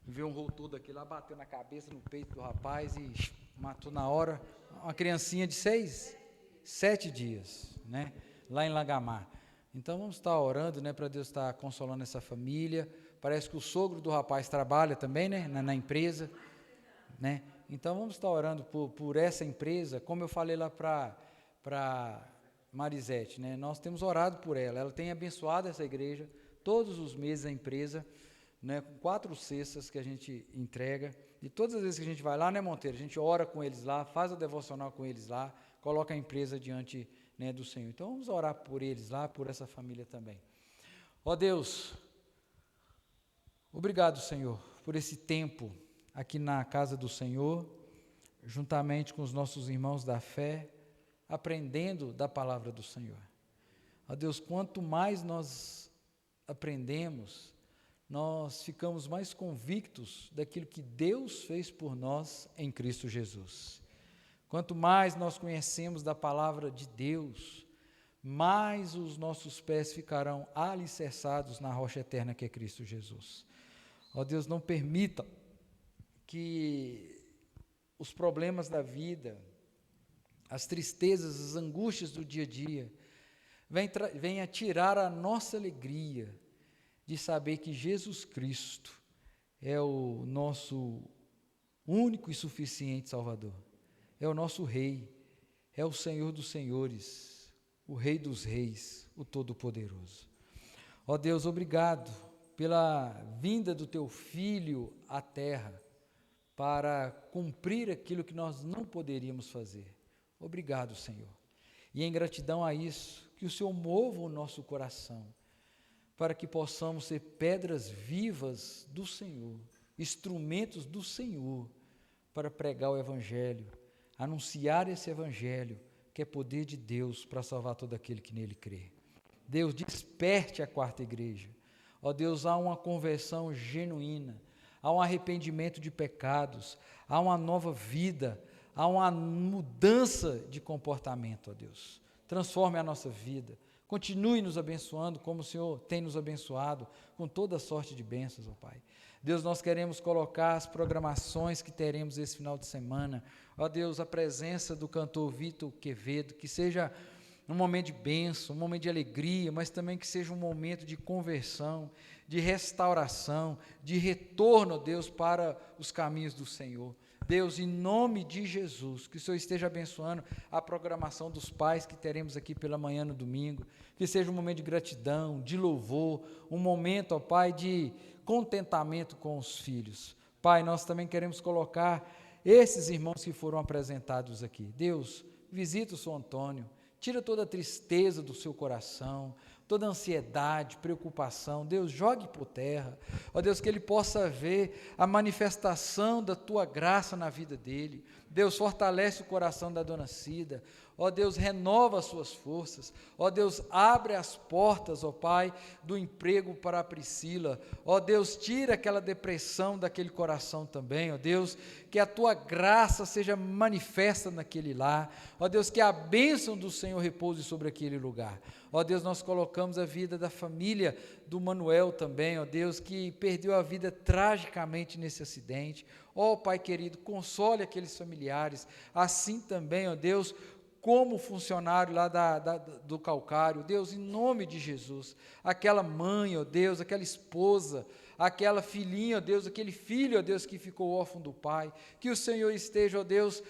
viu um rolo todo aqui lá, bateu na cabeça, no peito do rapaz e matou na hora. Uma criancinha de 7 dias, né? Lá em Lagamar. Então vamos estar orando, né, para Deus estar consolando essa família. Parece que o sogro do rapaz trabalha também, né, na empresa, né? Então vamos estar orando por essa empresa, como eu falei lá para Marisete, né? Nós temos orado por ela. Ela tem abençoado essa igreja todos os meses, a empresa, né, com 4 cestas que a gente entrega. E todas as vezes que a gente vai lá, né, Monteiro, a gente ora com eles lá, faz o devocional com eles lá, coloca a empresa diante, né, do Senhor. Então vamos orar por eles lá, por essa família também. Ó Deus, obrigado, Senhor, por esse tempo aqui na casa do Senhor, juntamente com os nossos irmãos da fé, aprendendo da palavra do Senhor. Ó Deus, quanto mais nós aprendemos, nós ficamos mais convictos daquilo que Deus fez por nós em Cristo Jesus. Quanto mais nós conhecemos da palavra de Deus, mais os nossos pés ficarão alicerçados na rocha eterna que é Cristo Jesus. Ó Deus, não permita que os problemas da vida, as tristezas, as angústias do dia a dia, venha tirar a nossa alegria de saber que Jesus Cristo é o nosso único e suficiente Salvador, é o nosso Rei, é o Senhor dos Senhores, o Rei dos Reis, o Todo-Poderoso. Ó Deus, obrigado pela vinda do Teu Filho à terra, para cumprir aquilo que nós não poderíamos fazer. Obrigado, Senhor. E em gratidão a isso, que o Senhor mova o nosso coração, para que possamos ser pedras vivas do Senhor, instrumentos do Senhor, para pregar o Evangelho, anunciar esse Evangelho, que é poder de Deus para salvar todo aquele que nele crê. Deus, desperte a quarta igreja. Ó Deus, há uma conversão genuína, há um arrependimento de pecados, há uma nova vida, há uma mudança de comportamento, ó Deus. Transforme a nossa vida, continue nos abençoando como o Senhor tem nos abençoado, com toda sorte de bênçãos, ó Pai. Deus, nós queremos colocar as programações que teremos esse final de semana, ó Deus, a presença do cantor Vitor Quevedo, que seja um momento de bênção, um momento de alegria, mas também que seja um momento de conversão, de restauração, de retorno, Deus, para os caminhos do Senhor. Deus, em nome de Jesus, que o Senhor esteja abençoando a programação dos pais que teremos aqui pela manhã no domingo, que seja um momento de gratidão, de louvor, um momento, ó Pai, de contentamento com os filhos. Pai, nós também queremos colocar esses irmãos que foram apresentados aqui. Deus, visita o São Antônio, tira toda a tristeza do seu coração, toda a ansiedade, preocupação. Deus, jogue por terra. Ó Deus, que ele possa ver a manifestação da Tua graça na vida dele. Deus, fortalece o coração da dona Cida. Ó Deus, renova as suas forças. Ó Deus, abre as portas, ó Pai, do emprego para a Priscila. Ó Deus, tira aquela depressão daquele coração também, ó Deus, que a tua graça seja manifesta naquele lar. Ó Deus, que a bênção do Senhor repouse sobre aquele lugar. Ó Deus, nós colocamos a vida da família do Manuel também, ó Deus, que perdeu a vida tragicamente nesse acidente. Ó Pai querido, console aqueles familiares, assim também, ó Deus, como funcionário lá do Calcário, Deus, em nome de Jesus, aquela mãe, ó Deus, aquela esposa, aquela filhinha, ó Deus, aquele filho, ó Deus, que ficou órfão do pai, que o Senhor esteja, ó Deus,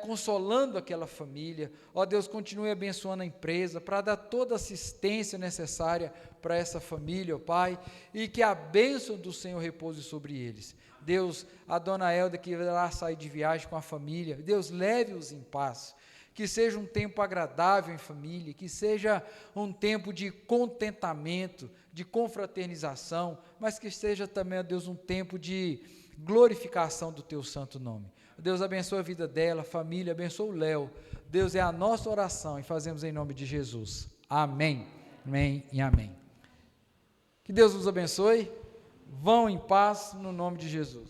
consolando aquela família, ó Deus, continue abençoando a empresa, para dar toda a assistência necessária para essa família, ó Pai, e que a bênção do Senhor repouse sobre eles. Deus, a dona Elda que irá sair de viagem com a família, Deus, leve-os em paz, que seja um tempo agradável em família, que seja um tempo de contentamento, de confraternização, mas que seja também, ó Deus, um tempo de glorificação do Teu santo nome. Deus, abençoa a vida dela, a família, abençoa o Léo. Deus, é a nossa oração e fazemos em nome de Jesus. Amém, amém e amém. Que Deus nos abençoe, vão em paz no nome de Jesus.